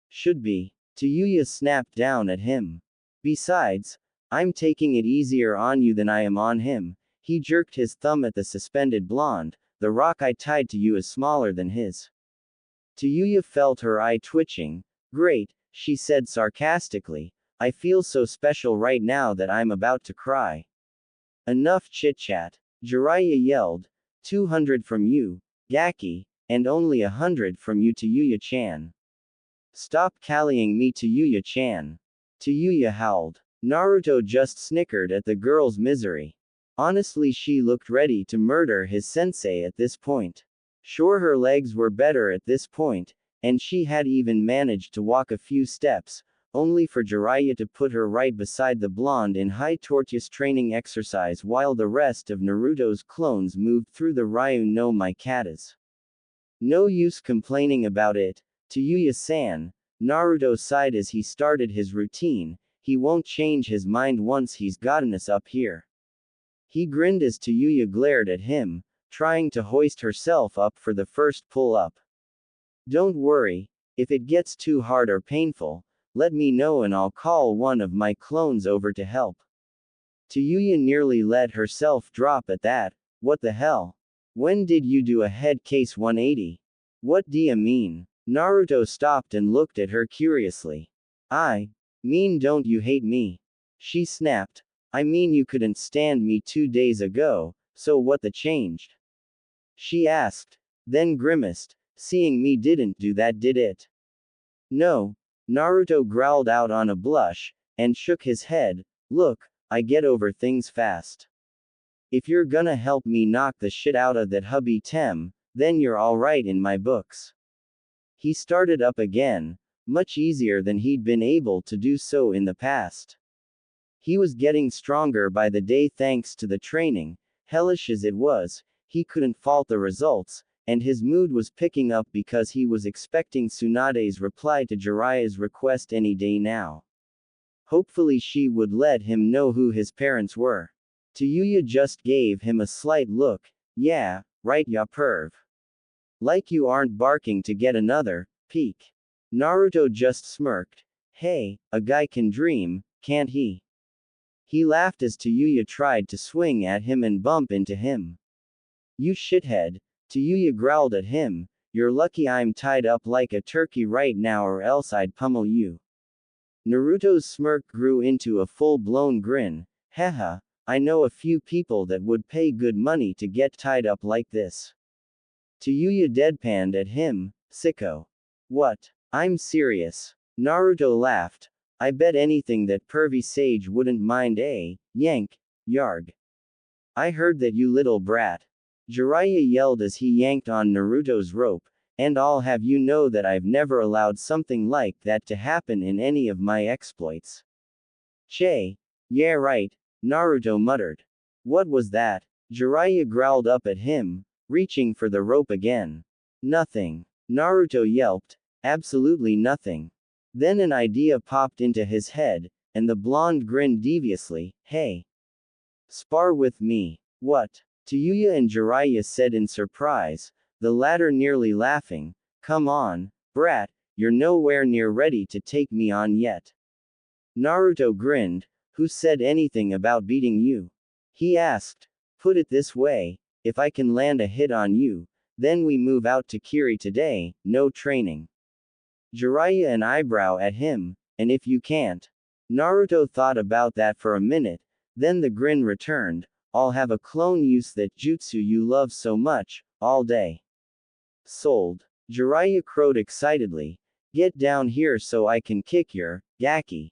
Should be. Tayuya snapped down at him. Besides, I'm taking it easier on you than I am on him. He jerked his thumb at the suspended blonde. The rock I tied to you is smaller than his. Tayuya felt her eye twitching. Great, she said sarcastically. I feel so special right now that I'm about to cry. Enough chit-chat. Jiraiya yelled. 200 from you, Gaki, and only 100 from you Tayuya-chan. Stop calling me Tayuya-chan. Tayuya howled. Naruto just snickered at the girl's misery. Honestly, she looked ready to murder his sensei at this point. Sure, her legs were better at this point, and she had even managed to walk a few steps, only for Jiraiya to put her right beside the blonde in high tortoise training exercise while the rest of Naruto's clones moved through the Ryu no Mai katas. No use complaining about it, Tayuya-san. Naruto sighed as he started his routine. He won't change his mind once he's gotten us up here. He grinned as Tayuya glared at him, trying to hoist herself up for the first pull-up. Don't worry, if it gets too hard or painful, let me know and I'll call one of my clones over to help. Tayuya nearly let herself drop at that. What the hell? When did you do a head case 180? What do you mean? Naruto stopped and looked at her curiously. I mean, don't you hate me? She snapped. I mean, you couldn't stand me 2 days ago, so what the changed? She asked, then grimaced. Seeing me didn't do that, did it? No. Naruto growled out on a blush, and shook his head. Look, I get over things fast. If you're gonna help me knock the shit out of that hubby Tem, then you're alright in my books. He started up again, much easier than he'd been able to do so in the past. He was getting stronger by the day thanks to the training. Hellish as it was, he couldn't fault the results, and his mood was picking up because he was expecting Tsunade's reply to Jiraiya's request any day now. Hopefully she would let him know who his parents were. Tayuya just gave him a slight look. Yeah, right ya perv. Like you aren't barking to get another peek. Naruto just smirked. Hey, a guy can dream, can't he? He laughed as Tayuya tried to swing at him and bump into him. You shithead. Tayuya growled at him. You're lucky I'm tied up like a turkey right now or else I'd pummel you. Naruto's smirk grew into a full-blown grin. Haha, I know a few people that would pay good money to get tied up like this. Tayuya deadpanned at him. Sicko. What? I'm serious. Naruto laughed. I bet anything that pervy sage wouldn't mind a yank, yarg. I heard that, you little brat. Jiraiya yelled as he yanked on Naruto's rope. And I'll have you know that I've never allowed something like that to happen in any of my exploits. Che. Yeah right, Naruto muttered. What was that? Jiraiya growled up at him, reaching for the rope again. Nothing. Naruto yelped. Absolutely nothing. Then an idea popped into his head, and the blonde grinned deviously. Hey. Spar with me. What? Tayuya and Jiraiya said in surprise, the latter nearly laughing. Come on, brat, you're nowhere near ready to take me on yet. Naruto grinned. Who said anything about beating you? He asked. Put it this way, if I can land a hit on you, then we move out to Kiri today, no training. Jiraiya an eyebrow at him, and if you can't. Naruto thought about that for a minute, then the grin returned. I'll have a clone use that jutsu you love so much, all day. Sold. Jiraiya crowed excitedly. Get down here so I can kick your Gaki.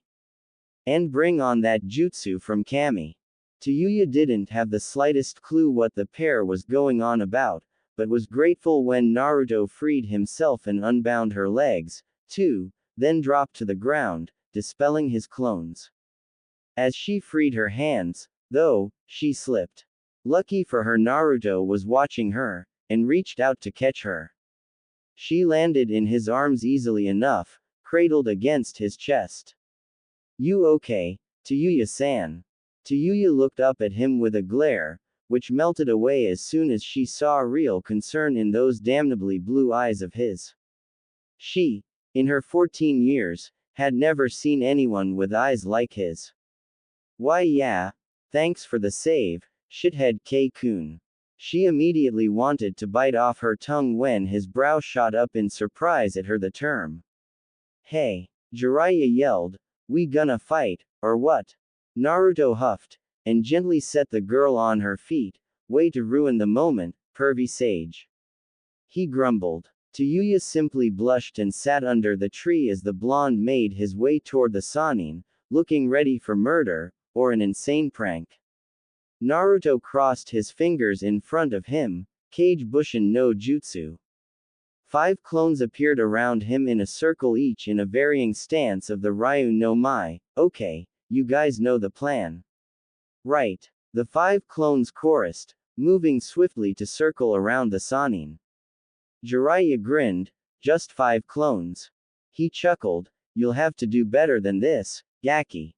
And bring on that jutsu from Kami. Tayuya didn't have the slightest clue what the pair was going on about, but was grateful when Naruto freed himself and unbound her legs, too, then dropped to the ground, dispelling his clones. As she freed her hands, though, she slipped. Lucky for her, Naruto was watching her, and reached out to catch her. She landed in his arms easily enough, cradled against his chest. You okay, Tayuya-san? Tayuya looked up at him with a glare, which melted away as soon as she saw real concern in those damnably blue eyes of his. She, in her 14 years, had never seen anyone with eyes like his. Why yeah, thanks for the save, shithead K-kun. She immediately wanted to bite off her tongue when his brow shot up in surprise at her the term. Hey, Jiraiya yelled, we gonna fight, or what? Naruto huffed, and gently set the girl on her feet. Way to ruin the moment, pervy sage. He grumbled. Tayuya simply blushed and sat under the tree as the blonde made his way toward the Sannin, looking ready for murder, or an insane prank. Naruto crossed his fingers in front of him, Kage Bushin no Jutsu. 5 clones appeared around him in a circle, each in a varying stance of the Ryu no Mai. Okay, you guys know the plan. Right. The 5 clones chorused, moving swiftly to circle around the Sannin. Jiraiya grinned. Just 5 clones. He chuckled. You'll have to do better than this, Gaki.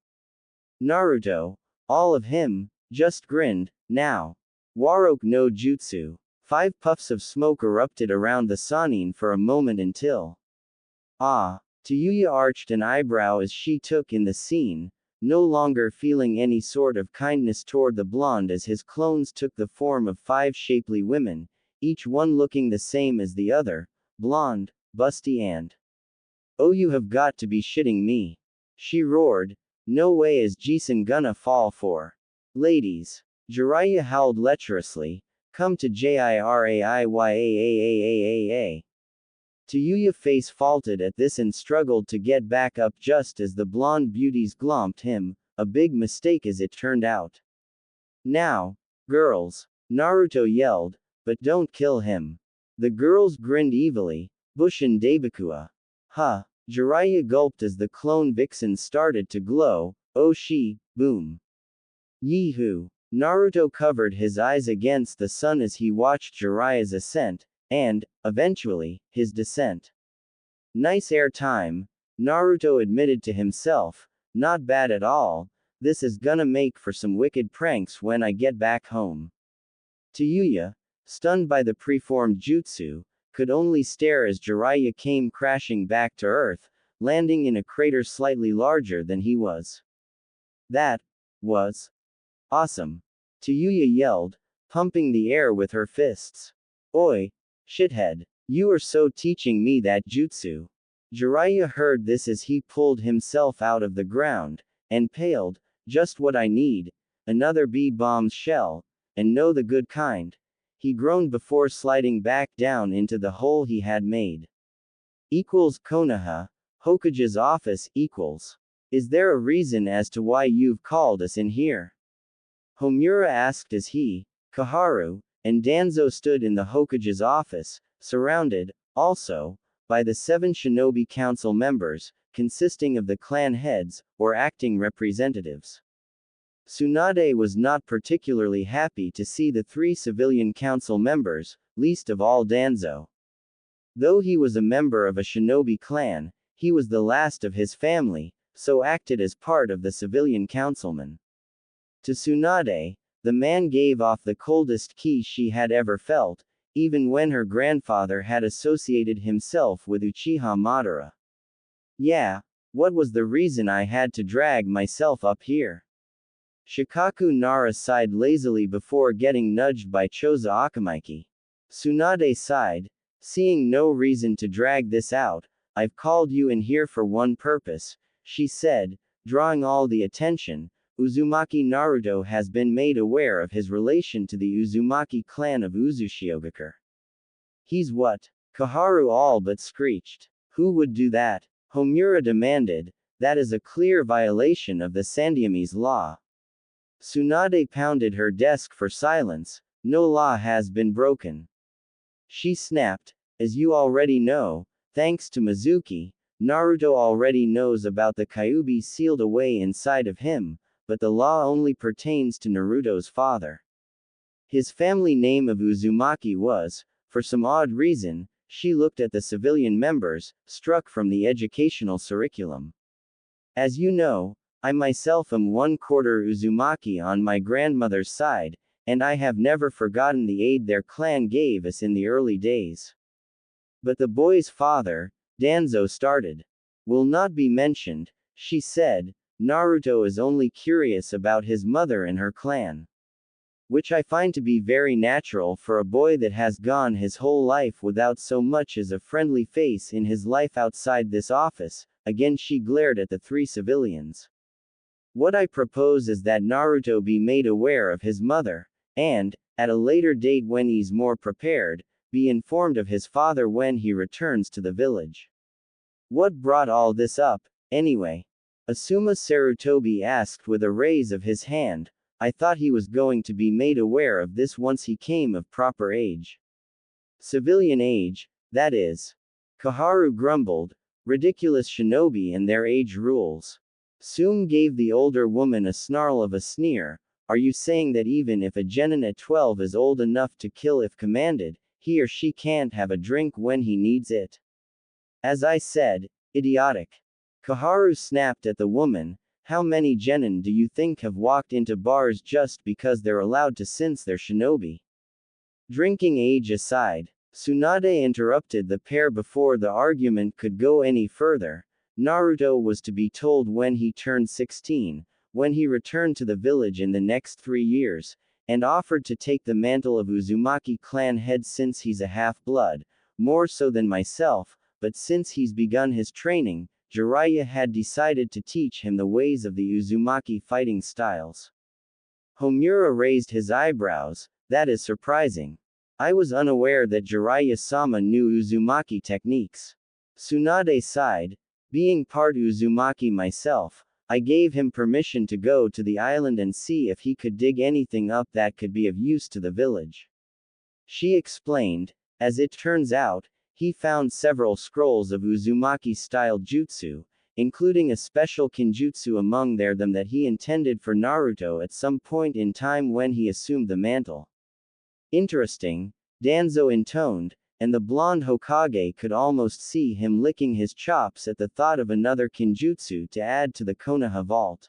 Naruto, all of him, just grinned. Now. Waroke no Jutsu. 5 puffs of smoke erupted around the Sannin for a moment until. Ah. Tayuya arched an eyebrow as she took in the scene, no longer feeling any sort of kindness toward the blonde as his clones took the form of 5 shapely women, each one looking the same as the other, blonde, busty and. Oh, you have got to be shitting me. She roared. No way is Jisun gonna fall for. Ladies. Jiraiya howled lecherously. Come to Jiraiya. Tayuya face faulted at this and struggled to get back up just as the blonde beauties glomped him, a big mistake as it turned out. Now, girls, Naruto yelled, but don't kill him. The girls grinned evilly. Bushin Dabakua. Huh. Jiraiya gulped as the clone vixen started to glow. Oh she, boom. Yee-hoo. Naruto covered his eyes against the sun as he watched Jiraiya's ascent, and, eventually, his descent. Nice air time, Naruto admitted to himself, not bad at all, this is gonna make for some wicked pranks when I get back home. Tayuya, stunned by the preformed jutsu, could only stare as Jiraiya came crashing back to Earth, landing in a crater slightly larger than he was. That was awesome. Tayuya yelled, pumping the air with her fists. Oi, shithead. You are so teaching me that jutsu. Jiraiya heard this as he pulled himself out of the ground, and paled, just what I need, another B-bomb shell, and no the good kind. He groaned before sliding back down into the hole he had made. Equals Konoha, Hokage's office, equals. Is there a reason as to why you've called us in here? Homura asked as he, Kaharu, and Danzo stood in the Hokage's office, surrounded, Also, by the 7 shinobi council members, consisting of the clan heads, or acting representatives. Tsunade was not particularly happy to see the 3 civilian council members, least of all Danzo. Though he was a member of a shinobi clan, he was the last of his family, so acted as part of the civilian councilmen. To Tsunade, the man gave off the coldest key she had ever felt, even when her grandfather had associated himself with Uchiha Madara. Yeah, what was the reason I had to drag myself up here? Shikaku Nara sighed lazily before getting nudged by Choza Akamaiki. Tsunade sighed, seeing no reason to drag this out. I've called you in here for one purpose, she said, drawing all the attention. Uzumaki Naruto has been made aware of his relation to the Uzumaki clan of Uzushiogakure. He's what? Kaharu all but screeched. Who would do that? Homura demanded. That is a clear violation of the Sandiamese law. Tsunade pounded her desk for silence. No law has been broken. She snapped. As you already know, thanks to Mizuki, Naruto already knows about the Kyuubi sealed away inside of him, but the law only pertains to Naruto's father. His family name of Uzumaki was, for some odd reason, she looked at the civilian members, struck from the educational curriculum. As you know, I myself am 1/4 Uzumaki on my grandmother's side, and I have never forgotten the aid their clan gave us in the early days. But the boy's father, Danzo started. Will not be mentioned, she said. Naruto is only curious about his mother and her clan. Which I find to be very natural for a boy that has gone his whole life without so much as a friendly face in his life outside this office. Again she glared at the 3 civilians. What I propose is that Naruto be made aware of his mother, and, at a later date when he's more prepared, be informed of his father when he returns to the village. What brought all this up, anyway? Asuma Sarutobi asked with a raise of his hand. I thought he was going to be made aware of this once he came of proper age. Civilian age, that is. Kaharu grumbled. Ridiculous shinobi and their age rules. Sum gave the older woman a snarl of a sneer. Are you saying that even if a genin at 12 is old enough to kill if commanded, he or she can't have a drink when he needs it? As I said, idiotic. Kaharu snapped at the woman. How many genin do you think have walked into bars just because they're allowed to since they're shinobi? Drinking age aside, Tsunade interrupted the pair before the argument could go any further. Naruto was to be told when he turned 16, when he returned to the village in the next 3 years, and offered to take the mantle of Uzumaki clan head since he's a half-blood, more so than myself, but since he's begun his training, Jiraiya had decided to teach him the ways of the Uzumaki fighting styles. Homura raised his eyebrows. That is surprising. I was unaware that Jiraiya-sama knew Uzumaki techniques. Tsunade sighed. Being part Uzumaki myself, I gave him permission to go to the island and see if he could dig anything up that could be of use to the village. She explained. As it turns out, he found several scrolls of Uzumaki-style jutsu, including a special kinjutsu among them that he intended for Naruto at some point in time when he assumed the mantle. Interesting, Danzo intoned, and the blonde Hokage could almost see him licking his chops at the thought of another kinjutsu to add to the Konoha vault.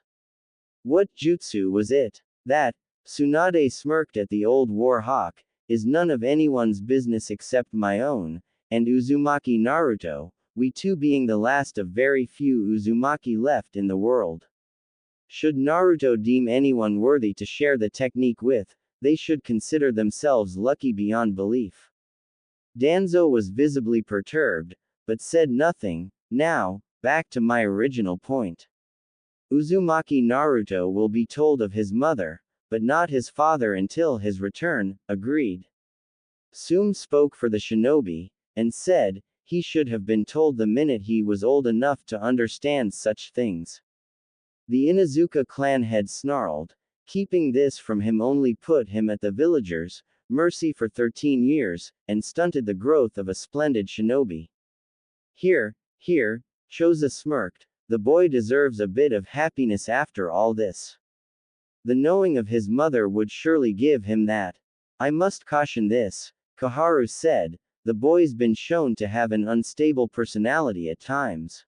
What jutsu was it? That, Tsunade smirked at the old war hawk, is none of anyone's business except my own, and Uzumaki Naruto, we two being the last of very few Uzumaki left in the world. Should Naruto deem anyone worthy to share the technique with, they should consider themselves lucky beyond belief. Danzo was visibly perturbed, but said nothing. Now, back to my original point. Uzumaki Naruto will be told of his mother, but not his father until his return, agreed. Sum spoke for the shinobi, and said, he should have been told the minute he was old enough to understand such things. The Inuzuka clan head snarled. Keeping this from him only put him at the villagers, mercy for 13 years, and stunted the growth of a splendid shinobi. Here, Choza smirked, the boy deserves a bit of happiness after all this. The knowing of his mother would surely give him that. I must caution this, Koharu said, the boy's been shown to have an unstable personality at times.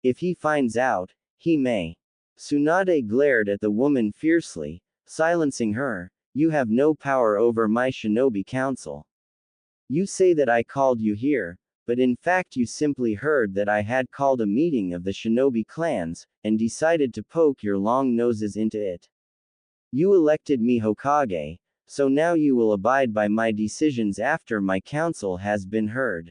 If he finds out, he may. Tsunade glared at the woman fiercely, silencing her. You have no power over my shinobi council. You say that I called you here, but in fact you simply heard that I had called a meeting of the shinobi clans, and decided to poke your long noses into it. You elected me Hokage, so now you will abide by my decisions after my counsel has been heard.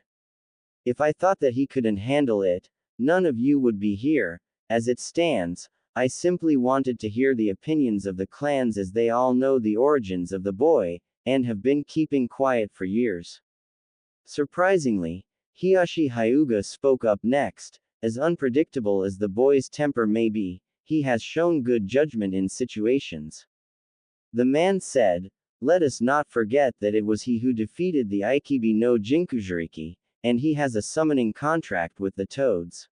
If I thought that he couldn't handle it, none of you would be here. As it stands, I simply wanted to hear the opinions of the clans as they all know the origins of the boy, and have been keeping quiet for years. Surprisingly, Hiyashi Hyuga spoke up next. As unpredictable as the boy's temper may be, he has shown good judgment in situations. The man said, let us not forget that it was he who defeated the Aikibi no Jinkujiriki, and he has a summoning contract with the Toads.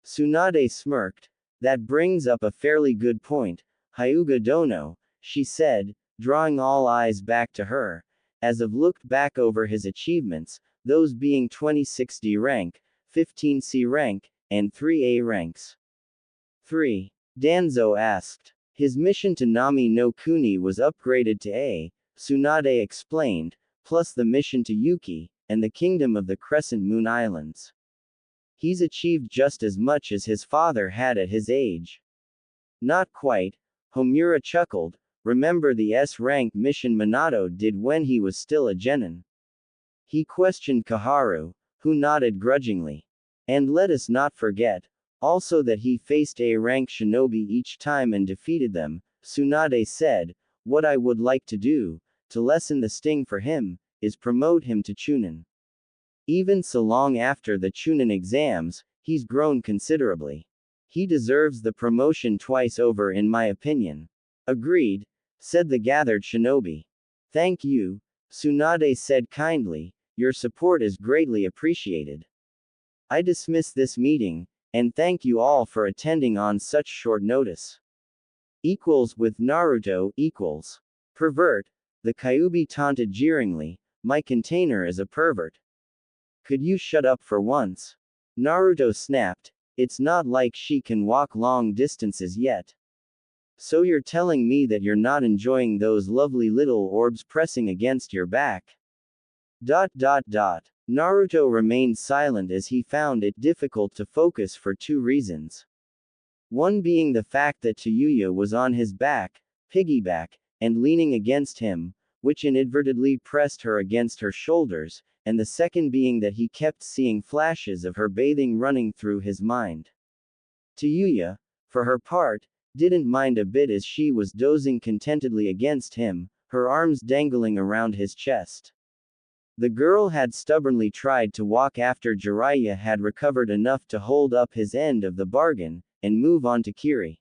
Tsunade smirked. That brings up a fairly good point, Hyuga Dono, she said, drawing all eyes back to her, as of looked back over his achievements, those being 26D rank, 15C rank, and 3A ranks. 3. Danzo asked. His mission to Nami no Kuni was upgraded to A, Tsunade explained, plus the mission to Yuki, and the Kingdom of the Crescent Moon Islands. He's achieved just as much as his father had at his age. Not quite, Homura chuckled, remember the S-rank mission Minato did when he was still a genin. He questioned Koharu, who nodded grudgingly. And let us not forget, also that he faced A-rank shinobi each time and defeated them, Tsunade said, what I would like to do, to lessen the sting for him, is promote him to Chunin. Even so long after the Chunin exams, he's grown considerably. He deserves the promotion twice over in my opinion. Agreed, said the gathered shinobi. Thank you, Tsunade said kindly, your support is greatly appreciated. I dismiss this meeting, and thank you all for attending on such short notice. With Naruto, pervert, the Kyuubi taunted jeeringly, my container is a pervert. Could you shut up for once? Naruto snapped, it's not like she can walk long distances yet. So you're telling me that you're not enjoying those lovely little orbs pressing against your back? Naruto remained silent as he found it difficult to focus for two reasons. One being the fact that Tayuya was on his back, piggyback, and leaning against him, which inadvertently pressed her against her shoulders, and the second being that he kept seeing flashes of her bathing running through his mind. Tayuya, for her part, didn't mind a bit as she was dozing contentedly against him, her arms dangling around his chest. The girl had stubbornly tried to walk after Jiraiya had recovered enough to hold up his end of the bargain, and move on to Kiri.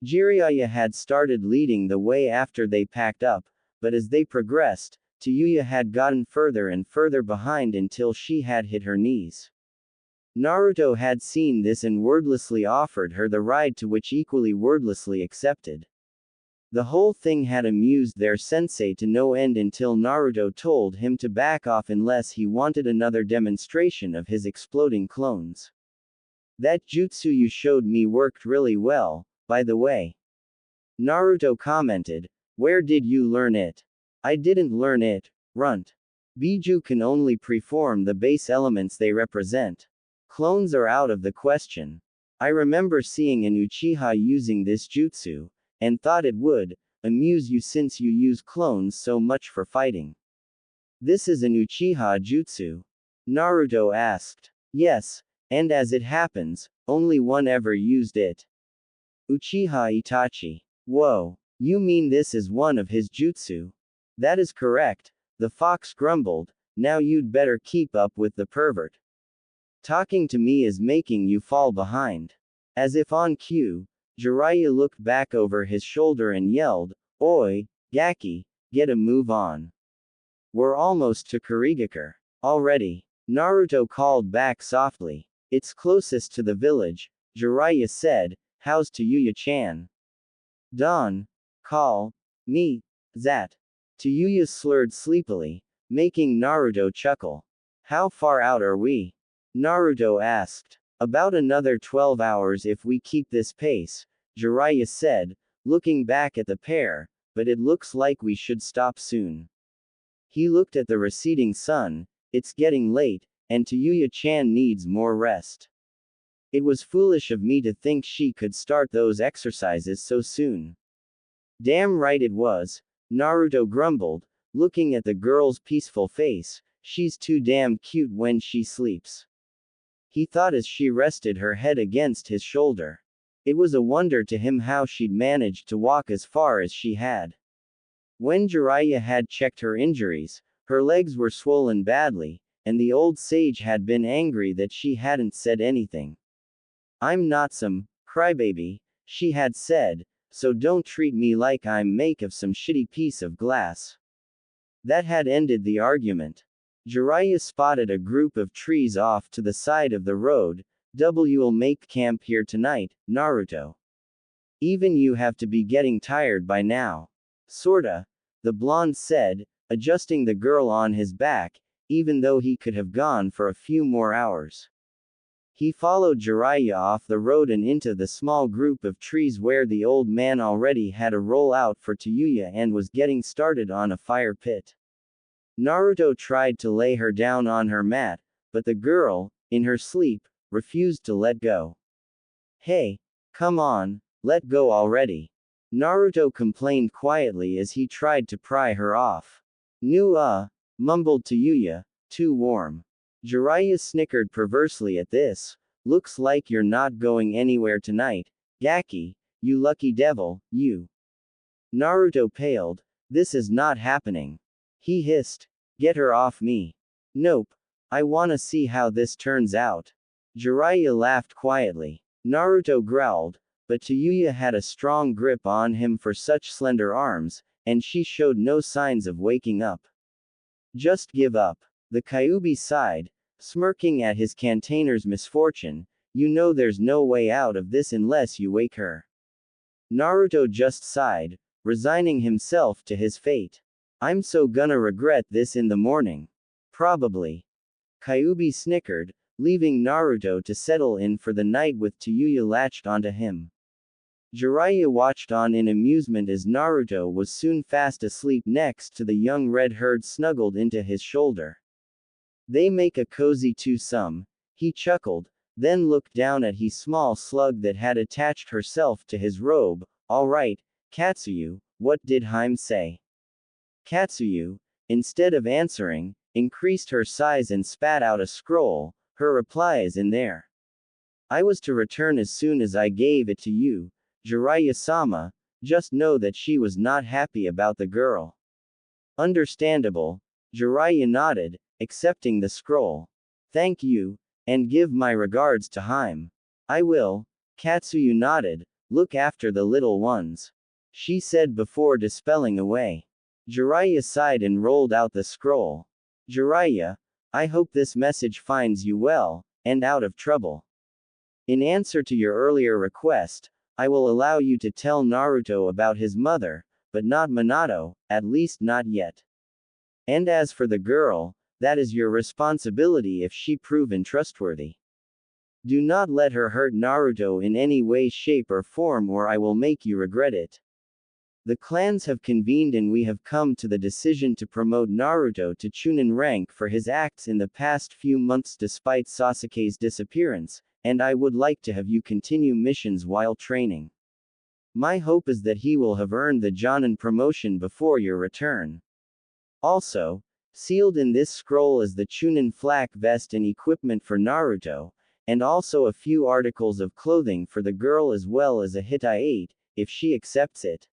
Jiraiya had started leading the way after they packed up, but as they progressed, Tayuya had gotten further and further behind until she had hit her knees. Naruto had seen this and wordlessly offered her the ride, to which equally wordlessly accepted. The whole thing had amused their sensei to no end until Naruto told him to back off unless he wanted another demonstration of his exploding clones. That jutsu you showed me worked really well, by the way. Naruto commented, where did you learn it? I didn't learn it, runt. Biju can only preform the base elements they represent. Clones are out of the question. I remember seeing an Uchiha using this jutsu, and thought it would amuse you since you use clones so much for fighting. This is an Uchiha jutsu? Naruto asked. Yes, and as it happens, only one ever used it. Uchiha Itachi. Whoa, you mean this is one of his jutsu? That is correct, the fox grumbled, now you'd better keep up with the pervert. Talking to me is making you fall behind. As if on cue, Jiraiya looked back over his shoulder and yelled, Oi, Gaki, get a move on. We're almost to Kurigakure. Already. Naruto called back softly. It's closest to the village, Jiraiya said. How's Tayuya-chan? Don. Call. Me. Zat. Tayuya slurred sleepily, making Naruto chuckle. How far out are we? Naruto asked. About another 12 hours if we keep this pace, Jiraiya said, looking back at the pair, but it looks like we should stop soon. He looked at the receding sun. It's getting late, and Tayuya-chan needs more rest. It was foolish of me to think she could start those exercises so soon. Damn right it was, Naruto grumbled, looking at the girl's peaceful face. She's too damn cute when she sleeps. He thought as she rested her head against his shoulder. It was a wonder to him how she'd managed to walk as far as she had. When Jiraiya had checked her injuries, her legs were swollen badly, and the old sage had been angry that she hadn't said anything. I'm not some crybaby, she had said, so don't treat me like I'm make of some shitty piece of glass. That had ended the argument. Jiraiya spotted a group of trees off to the side of the road. We'll make camp here tonight, Naruto. Even you have to be getting tired by now. Sorta, the blonde said, adjusting the girl on his back, even though he could have gone for a few more hours. He followed Jiraiya off the road and into the small group of trees where the old man already had a roll out for Tayuya and was getting started on a fire pit. Naruto tried to lay her down on her mat, but the girl, in her sleep, refused to let go. Hey, come on, let go already. Naruto complained quietly as he tried to pry her off. Mumbled Tayuya, too warm. Jiraiya snickered perversely at this. Looks like you're not going anywhere tonight, Gaki, you lucky devil, you. Naruto paled. This is not happening. He hissed. Get her off me. Nope. I wanna see how this turns out. Jiraiya laughed quietly. Naruto growled, but Tayuya had a strong grip on him for such slender arms, and she showed no signs of waking up. Just give up. The Kyuubi sighed, smirking at his cantainer's misfortune. You know there's no way out of this unless you wake her. Naruto just sighed, resigning himself to his fate. I'm so gonna regret this in the morning. Probably. Kyuubi snickered, leaving Naruto to settle in for the night with Tayuya latched onto him. Jiraiya watched on in amusement as Naruto was soon fast asleep next to the young red herd snuggled into his shoulder. They make a cozy twosome, he chuckled, then looked down at his small slug that had attached herself to his robe. Alright, Katsuyu, what did Haim say? Katsuyu, instead of answering, increased her size and spat out a scroll. Her reply is in there. I was to return as soon as I gave it to you, Jiraiya-sama. Just know that she was not happy about the girl. Understandable, Jiraiya nodded, accepting the scroll. Thank you, and give my regards to Haim. I will, Katsuyu nodded. Look after the little ones. She said before dispelling away. Jiraiya sighed and rolled out the scroll. Jiraiya, I hope this message finds you well, and out of trouble. In answer to your earlier request, I will allow you to tell Naruto about his mother, but not Minato, at least not yet. And as for the girl, that is your responsibility if she proven trustworthy. Do not let her hurt Naruto in any way, shape or form or I will make you regret it. The clans have convened and we have come to the decision to promote Naruto to Chunin rank for his acts in the past few months despite Sasuke's disappearance, and I would like to have you continue missions while training. My hope is that he will have earned the Jonin promotion before your return. Also, sealed in this scroll is the Chunin flak vest and equipment for Naruto, and also a few articles of clothing for the girl as well as a Hittite, if she accepts it.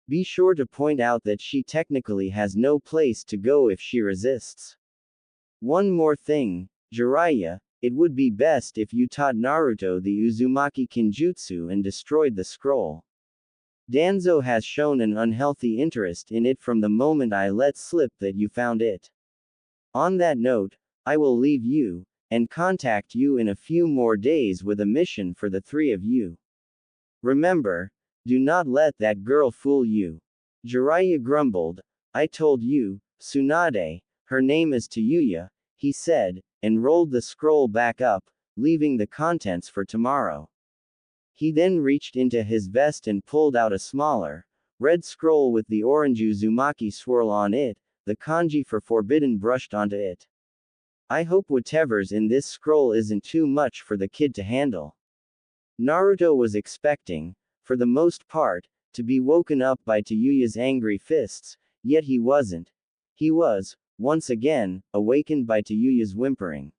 Be sure to point out that she technically has no place to go if she resists. One more thing, Jiraiya, it would be best if you taught Naruto the Uzumaki Kinjutsu and destroyed the scroll. Danzo has shown an unhealthy interest in it from the moment I let slip that you found it. On that note, I will leave you, and contact you in a few more days with a mission for the three of you. Remember, do not let that girl fool you. Jiraiya grumbled. I told you, Tsunade, her name is Tayuya, he said, and rolled the scroll back up, leaving the contents for tomorrow. He then reached into his vest and pulled out a smaller, red scroll with the orange Uzumaki swirl on it, the kanji for forbidden brushed onto it. I hope whatever's in this scroll isn't too much for the kid to handle. Naruto was expecting, for the most part, to be woken up by Tayuya's angry fists, yet he wasn't. He was, once again, awakened by Tayuya's whimpering.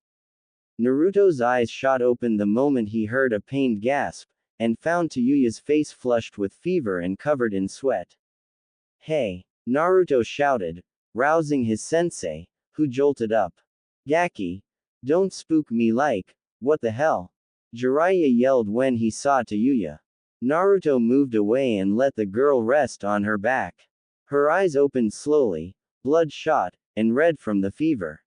Naruto's eyes shot open the moment he heard a pained gasp, and found Tayuya's face flushed with fever and covered in sweat. Hey! Naruto shouted, rousing his sensei, who jolted up. Gaki! Don't spook me like, what the hell? Jiraiya yelled when he saw Tayuya. Naruto moved away and let the girl rest on her back. Her eyes opened slowly, bloodshot, and red from the fever.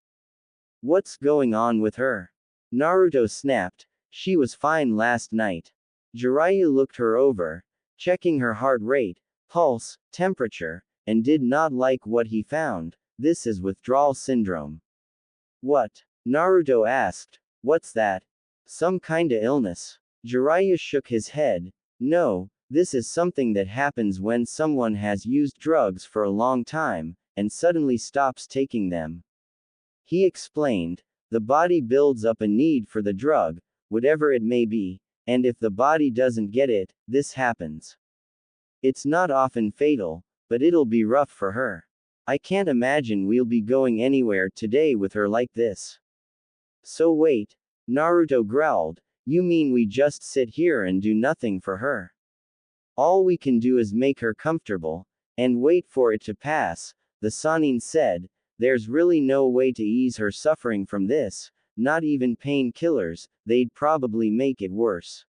What's going on with her? Naruto snapped. She was fine last night. Jiraiya looked her over, checking her heart rate, pulse, temperature, and did not like what he found. This is withdrawal syndrome. What? Naruto asked. What's that? Some kinda illness. Jiraiya shook his head. No, this is something that happens when someone has used drugs for a long time, and suddenly stops taking them. He explained, the body builds up a need for the drug, whatever it may be, and if the body doesn't get it, this happens. It's not often fatal, but it'll be rough for her. I can't imagine we'll be going anywhere today with her like this. So wait, Naruto growled, you mean we just sit here and do nothing for her? All we can do is make her comfortable, and wait for it to pass, the Sannin said. There's really no way to ease her suffering from this, not even painkillers, they'd probably make it worse.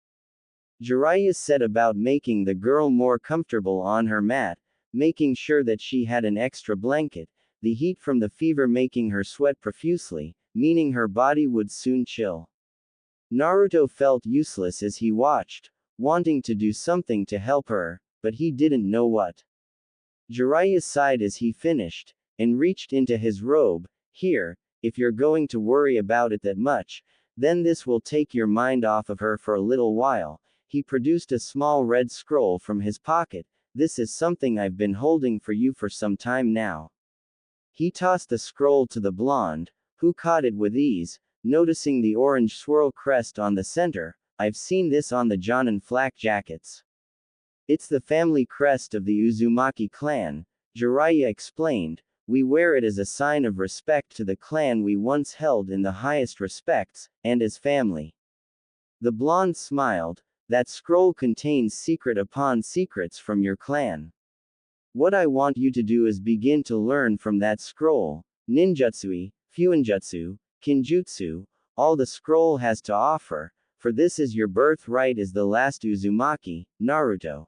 Jiraiya set about making the girl more comfortable on her mat, making sure that she had an extra blanket, the heat from the fever making her sweat profusely, meaning her body would soon chill. Naruto felt useless as he watched, wanting to do something to help her, but he didn't know what. Jiraiya sighed as he finished, and reached into his robe. Here, if you're going to worry about it that much, then this will take your mind off of her for a little while. He produced a small red scroll from his pocket. This is something I've been holding for you for some time now. He tossed the scroll to the blonde, who caught it with ease, noticing the orange swirl crest on the center. I've seen this on the Jonin flak jackets. It's the family crest of the Uzumaki clan, Jiraiya explained. We wear it as a sign of respect to the clan we once held in the highest respects, and as family. The blonde smiled. That scroll contains secret upon secrets from your clan. What I want you to do is begin to learn from that scroll, ninjutsu, fuinjutsu, kinjutsu, all the scroll has to offer, for this is your birthright as the last Uzumaki, Naruto.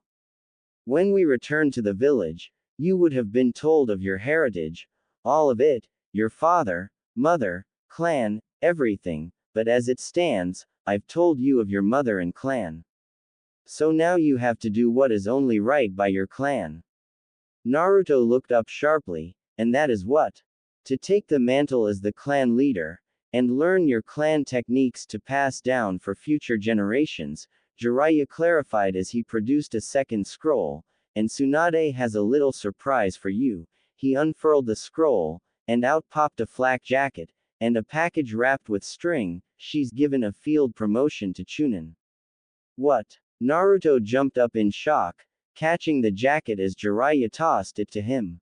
When we return to the village, you would have been told of your heritage, all of it, your father, mother, clan, everything, but as it stands, I've told you of your mother and clan. So now you have to do what is only right by your clan. Naruto looked up sharply, and that is what? To take the mantle as the clan leader, and learn your clan techniques to pass down for future generations, Jiraiya clarified as he produced a second scroll. And Tsunade has a little surprise for you. He unfurled the scroll, and out popped a flak jacket, and a package wrapped with string. She's given a field promotion to Chunin. What? Naruto jumped up in shock, catching the jacket as Jiraiya tossed it to him.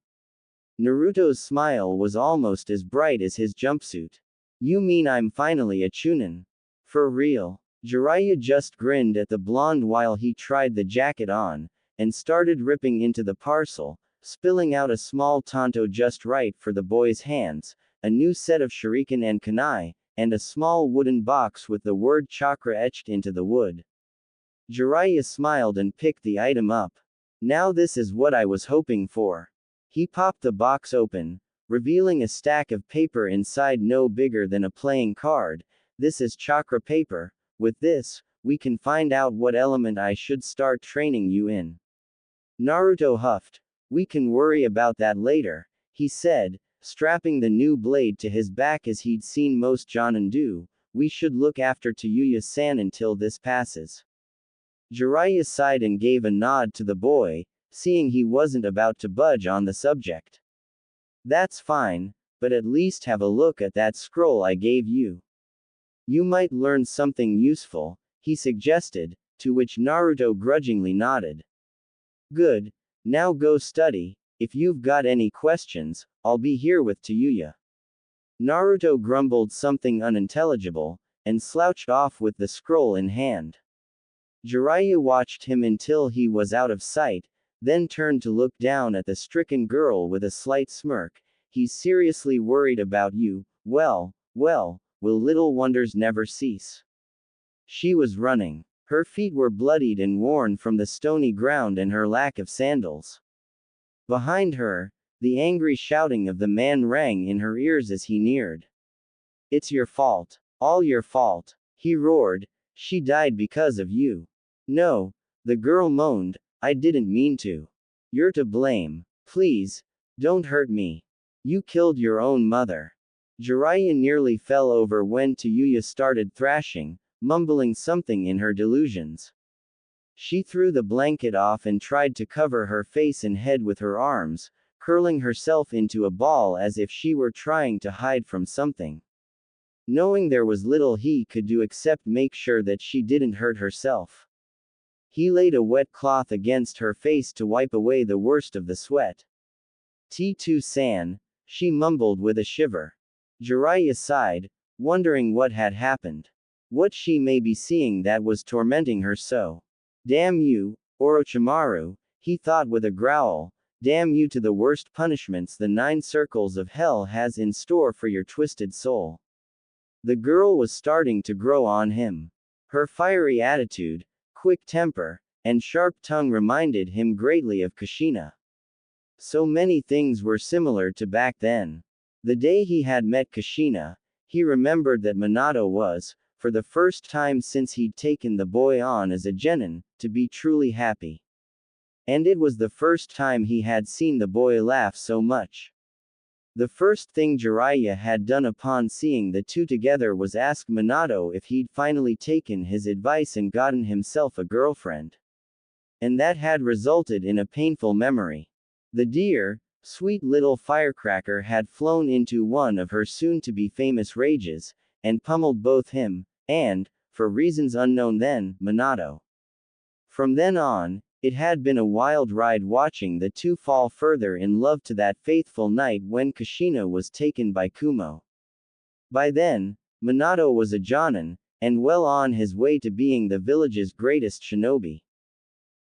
Naruto's smile was almost as bright as his jumpsuit. You mean I'm finally a Chunin? For real? Jiraiya just grinned at the blonde while he tried the jacket on, and started ripping into the parcel, spilling out a small tanto just right for the boy's hands, a new set of shuriken and kunai, and a small wooden box with the word chakra etched into the wood. Jiraiya smiled and picked the item up. Now this is what I was hoping for. He popped the box open, revealing a stack of paper inside no bigger than a playing card. This is chakra paper. With this, we can find out what element I should start training you in. Naruto huffed. We can worry about that later, he said, strapping the new blade to his back as he'd seen most Jonin do. We should look after Tayuya-san until this passes. Jiraiya sighed and gave a nod to the boy, seeing he wasn't about to budge on the subject. That's fine, but at least have a look at that scroll I gave you. You might learn something useful, he suggested, to which Naruto grudgingly nodded. Good, now go study. If you've got any questions, I'll be here with Tayuya. Naruto grumbled something unintelligible, and slouched off with the scroll in hand. Jiraiya watched him until he was out of sight, then turned to look down at the stricken girl with a slight smirk. He's seriously worried about you. Well, will little wonders never cease? She was running. Her feet were bloodied and worn from the stony ground and her lack of sandals. Behind her, the angry shouting of the man rang in her ears as he neared. It's your fault. All your fault, he roared. She died because of you. No, the girl moaned, I didn't mean to. You're to blame. Please, don't hurt me. You killed your own mother. Jiraiya nearly fell over when Tayuya started thrashing, mumbling something in her delusions. She threw the blanket off and tried to cover her face and head with her arms, curling herself into a ball as if she were trying to hide from something. Knowing there was little he could do except make sure that she didn't hurt herself. He laid a wet cloth against her face to wipe away the worst of the sweat. T2-san, she mumbled with a shiver. Jiraiya sighed, wondering what had happened. What she may be seeing that was tormenting her so. Damn you, Orochimaru, he thought with a growl. Damn you to the worst punishments the 9 circles of hell has in store for your twisted soul. The girl was starting to grow on him. Her fiery attitude, quick temper, and sharp tongue reminded him greatly of Kushina. So many things were similar to back then. The day he had met Kushina, he remembered that Minato was, for the first time since he'd taken the boy on as a genin, to be truly happy. And it was the first time he had seen the boy laugh so much. The first thing Jiraiya had done upon seeing the two together was ask Minato if he'd finally taken his advice and gotten himself a girlfriend. And that had resulted in a painful memory. The dear, sweet little firecracker had flown into one of her soon-to-be famous rages, and pummeled both him, and, for reasons unknown then, Minato. From then on, it had been a wild ride watching the two fall further in love to that faithful night when Kushina was taken by Kumo. By then, Minato was a jonin, and well on his way to being the village's greatest shinobi.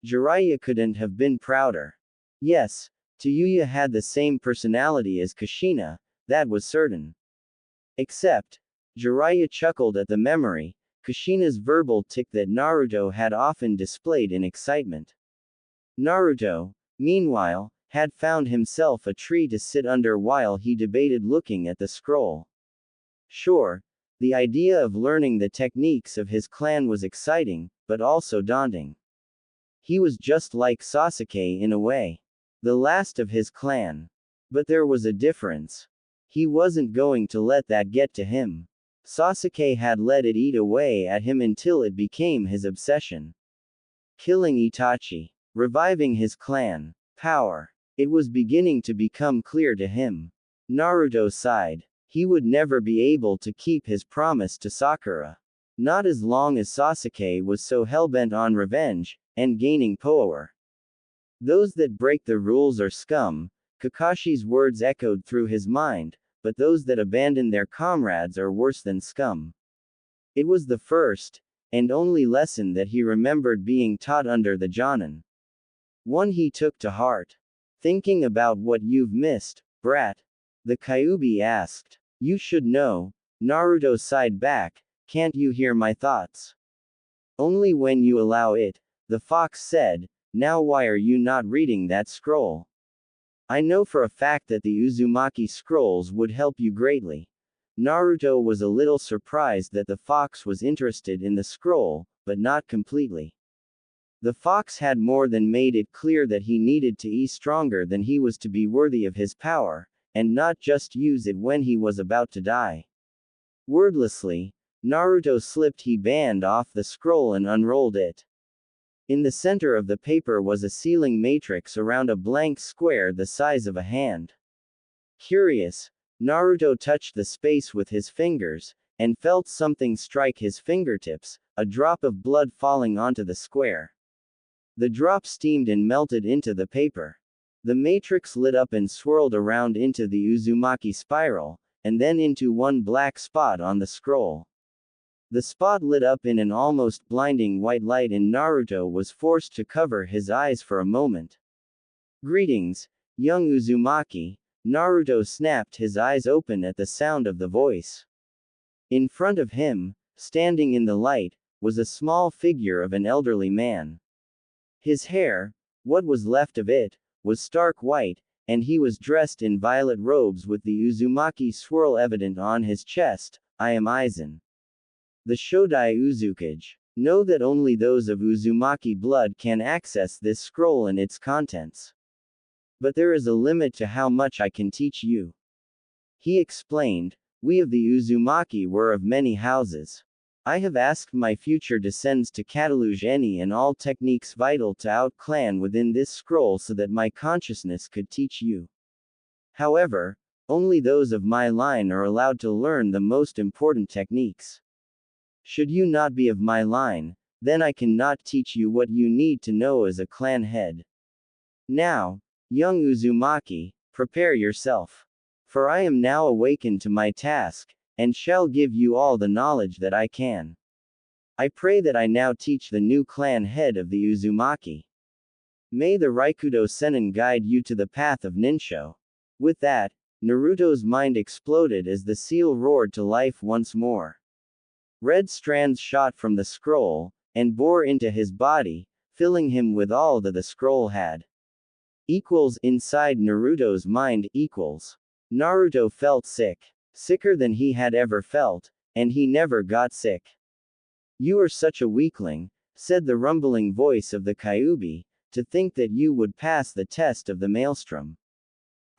Jiraiya couldn't have been prouder. Yes, Tayuya had the same personality as Kushina, that was certain. Except, Jiraiya chuckled at the memory, Kushina's verbal tic that Naruto had often displayed in excitement. Naruto, meanwhile, had found himself a tree to sit under while he debated looking at the scroll. Sure, the idea of learning the techniques of his clan was exciting, but also daunting. He was just like Sasuke in a way. The last of his clan. But there was a difference. He wasn't going to let that get to him. Sasuke had let it eat away at him until it became his obsession. Killing Itachi. Reviving his clan. Power. It was beginning to become clear to him. Naruto sighed. He would never be able to keep his promise to Sakura. Not as long as Sasuke was so hellbent on revenge, and gaining power. Those that break the rules are scum, Kakashi's words echoed through his mind, but those that abandon their comrades are worse than scum. It was the first, and only lesson that he remembered being taught under the Jonin. One he took to heart. Thinking about what you've missed, brat? The Kyuubi asked. You should know. Naruto sighed back, can't you hear my thoughts? Only when you allow it, the fox said, Now why are you not reading that scroll? I know for a fact that the Uzumaki scrolls would help you greatly. Naruto was a little surprised that the fox was interested in the scroll, but not completely. The fox had more than made it clear that he needed to be stronger than he was to be worthy of his power, and not just use it when he was about to die. Wordlessly, Naruto slipped his band off the scroll and unrolled it. In the center of the paper was a sealing matrix around a blank square the size of a hand. Curious, Naruto touched the space with his fingers, and felt something strike his fingertips, a drop of blood falling onto the square. The drop steamed and melted into the paper. The matrix lit up and swirled around into the Uzumaki spiral, and then into one black spot on the scroll. The spot lit up in an almost blinding white light and Naruto was forced to cover his eyes for a moment. Greetings, young Uzumaki. Naruto snapped his eyes open at the sound of the voice. In front of him, standing in the light, was a small figure of an elderly man. His hair, what was left of it, was stark white, and he was dressed in violet robes with the Uzumaki swirl evident on his chest. I am Aizen. The Shodai Uzukage. Know that only those of Uzumaki blood can access this scroll and its contents. But there is a limit to how much I can teach you. He explained, we of the Uzumaki were of many houses. I have asked my future descends to catalog any and all techniques vital to our clan within this scroll so that my consciousness could teach you. However, only those of my line are allowed to learn the most important techniques. Should you not be of my line, then I cannot teach you what you need to know as a clan head. Now, young Uzumaki, prepare yourself. For I am now awakened to my task, and shall give you all the knowledge that I can. I pray that I now teach the new clan head of the Uzumaki. May the Raikudo Sennin guide you to the path of Ninsho. With that, Naruto's mind exploded as the seal roared to life once more. Red strands shot from the scroll, and bore into his body, filling him with all that the scroll had. Equals inside Naruto's mind equals. Naruto felt sick. Sicker than he had ever felt, and he never got sick. You are such a weakling, said the rumbling voice of the Kyuubi, to think that you would pass the test of the maelstrom.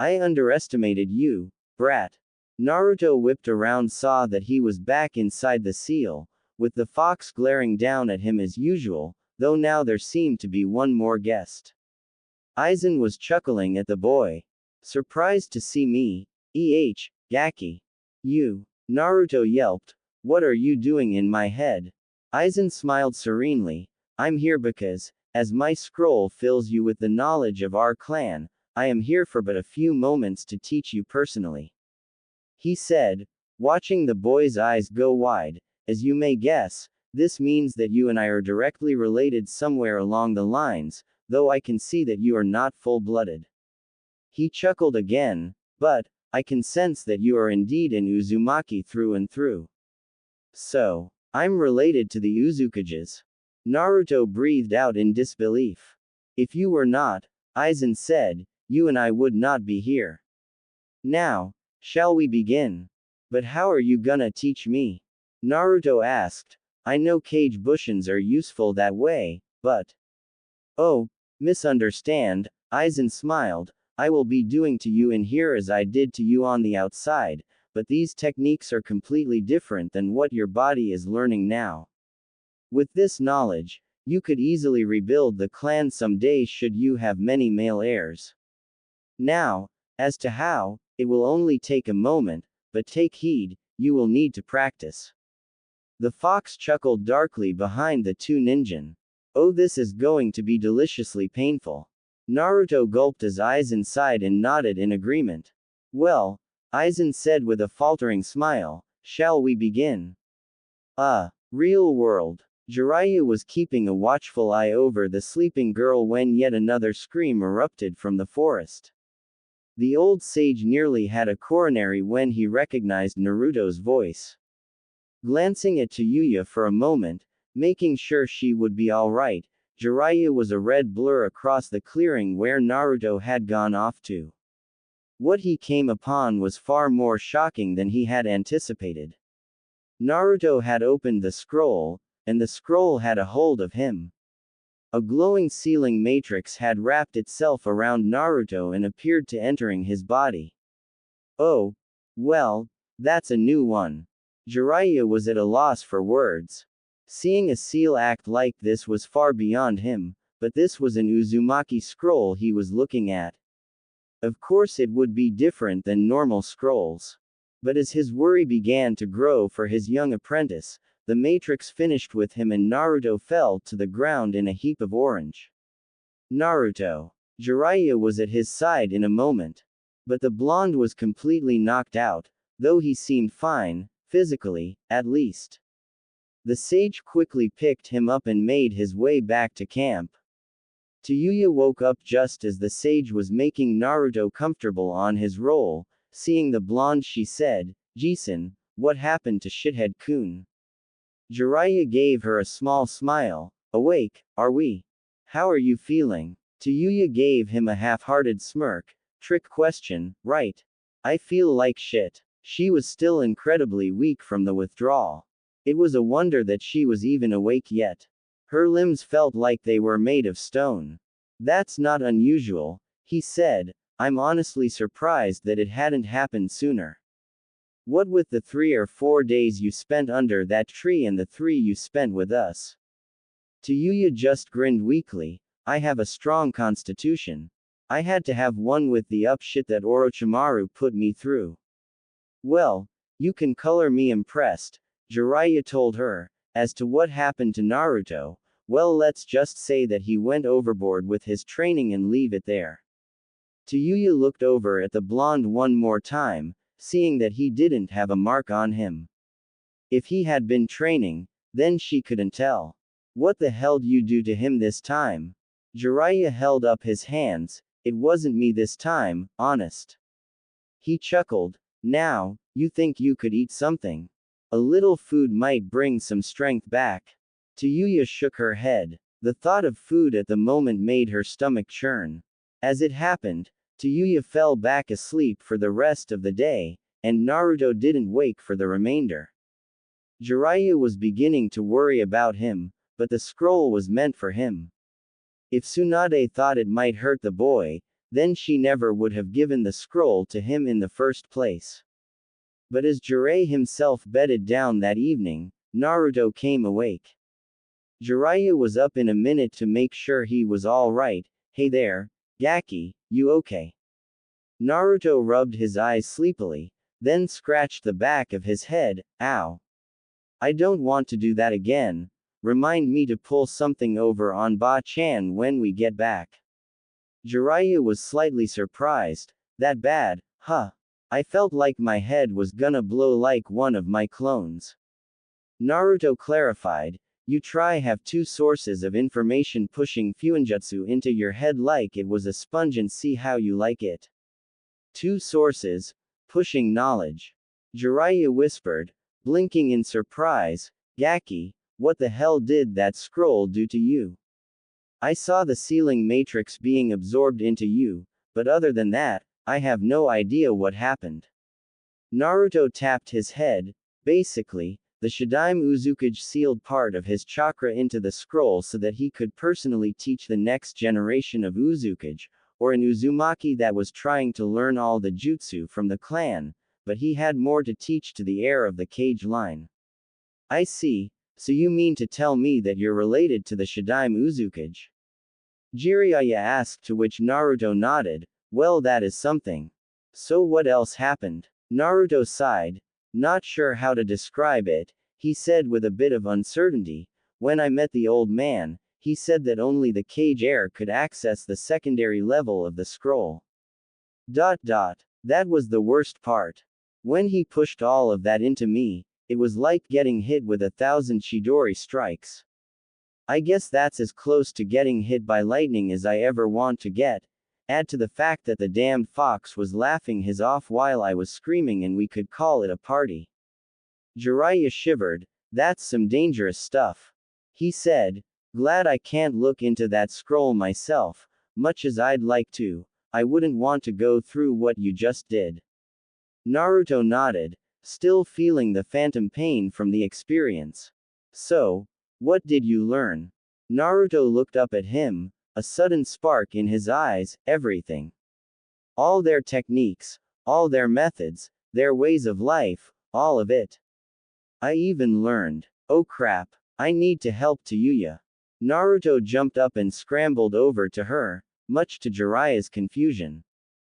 I underestimated you, brat. Naruto whipped around, saw that he was back inside the seal, with the fox glaring down at him as usual, though now there seemed to be one more guest. Aizen was chuckling at the boy. Surprised to see me, Gaki. You. Naruto yelped, what are you doing in my head? Aizen smiled serenely, I'm here because, as my scroll fills you with the knowledge of our clan, I am here for but a few moments to teach you personally. He said, watching the boy's eyes go wide, as you may guess, this means that you and I are directly related somewhere along the lines, though I can see that you are not full-blooded. He chuckled again, but, I can sense that you are indeed an Uzumaki through and through. So, I'm related to the Uzukages. Naruto breathed out in disbelief. If you were not, Aizen said, you and I would not be here. Now, shall we begin? But how are you gonna teach me? Naruto asked. I know cage bushins are useful that way, but... Oh, misunderstand, Aizen smiled. I will be doing to you in here as I did to you on the outside, but these techniques are completely different than what your body is learning now. With this knowledge, you could easily rebuild the clan someday should you have many male heirs. Now, as to how, it will only take a moment, but take heed, you will need to practice. The fox chuckled darkly behind the two ninjan. Oh, this is going to be deliciously painful. Naruto gulped his eyes inside and nodded in agreement. Well, Aizen said with a faltering smile, shall we begin? Real world. Jiraiya was keeping a watchful eye over the sleeping girl when yet another scream erupted from the forest. The old sage nearly had a coronary when he recognized Naruto's voice. Glancing at Tayuya for a moment, making sure she would be all right, Jiraiya was a red blur across the clearing where Naruto had gone off to. What he came upon was far more shocking than he had anticipated. Naruto had opened the scroll, and the scroll had a hold of him. A glowing sealing matrix had wrapped itself around Naruto and appeared to entering his body. Oh, well, that's a new one. Jiraiya was at a loss for words. Seeing a seal act like this was far beyond him, but this was an Uzumaki scroll he was looking at. Of course it would be different than normal scrolls. But as his worry began to grow for his young apprentice, the matrix finished with him and Naruto fell to the ground in a heap of orange. Naruto. Jiraiya was at his side in a moment. But the blonde was completely knocked out, though he seemed fine, physically, at least. The sage quickly picked him up and made his way back to camp. Tayuya woke up just as the sage was making Naruto comfortable on his roll. Seeing the blonde, she said, "Jisen, what happened to Shithead-kun?" Jiraiya gave her a small smile. "Awake, are we? How are you feeling?" Tayuya gave him a half-hearted smirk. "Trick question, right? I feel like shit." She was still incredibly weak from the withdrawal. It was a wonder that she was even awake yet. Her limbs felt like they were made of stone. "That's not unusual," he said. "I'm honestly surprised that it hadn't happened sooner. What with the 3 or 4 days you spent under that tree and the 3 you spent with us." Tayuya just grinned weakly. "I have a strong constitution. I had to have one with the up shit that Orochimaru put me through." "Well, you can color me impressed," Jiraiya told her. "As to what happened to Naruto, well, let's just say that he went overboard with his training and leave it there." Tayuya looked over at the blonde one more time, seeing that he didn't have a mark on him. If he had been training, then she couldn't tell. "What the hell'd you do to him this time?" Jiraiya held up his hands. "It wasn't me this time, honest." He chuckled. "Now, you think you could eat something? A little food might bring some strength back." Tayuya shook her head. The thought of food at the moment made her stomach churn. As it happened, Tayuya fell back asleep for the rest of the day, and Naruto didn't wake for the remainder. Jiraiya was beginning to worry about him, but the scroll was meant for him. If Tsunade thought it might hurt the boy, then she never would have given the scroll to him in the first place. But as Jiraiya himself bedded down that evening, Naruto came awake. Jiraiya was up in a minute to make sure he was all right. "Hey there, Gaki, you okay?" Naruto rubbed his eyes sleepily, then scratched the back of his head. "Ow. I don't want to do that again. Remind me to pull something over on Ba-chan when we get back." Jiraiya was slightly surprised. "That bad, huh? I felt like my head was gonna blow like one of my clones." Naruto clarified. "You try have 2 sources of information pushing fuinjutsu into your head like it was a sponge and see how you like it." 2 sources, pushing knowledge. Jiraiya whispered, blinking in surprise. "Gaki, what the hell did that scroll do to you?" "I saw the sealing matrix being absorbed into you, but other than that, I have no idea what happened." Naruto tapped his head. "Basically, the Shadaime Uzukage sealed part of his chakra into the scroll so that he could personally teach the next generation of Uzukage, or an Uzumaki that was trying to learn all the jutsu from the clan, but he had more to teach to the heir of the Kage line." "I see, so you mean to tell me that you're related to the Shadaime Uzukage?" Jiraiya asked, to which Naruto nodded. "Well, that is something." "So what else happened?" Naruto sighed. "Not sure how to describe it," he said with a bit of uncertainty. "When I met the old man, he said that only the Kage heir could access the secondary level of the scroll. That was the worst part. When he pushed all of that into me, it was like getting hit with 1,000 Chidori strikes. I guess that's as close to getting hit by lightning as I ever want to get. Add to the fact that the damned fox was laughing his off while I was screaming and we could call it a party." Jiraiya shivered. "That's some dangerous stuff," he said. Glad I can't look into that scroll myself, much as I'd like to. I wouldn't want to go through what you just did. Naruto nodded, still feeling the phantom pain from the experience. So, what did you learn? Naruto looked up at him, a sudden spark in his eyes. Everything. All their techniques, all their methods, their ways of life, all of it. I even learned. Oh crap, I need to help Tayuya. Naruto jumped up and scrambled over to her, much to Jiraiya's confusion.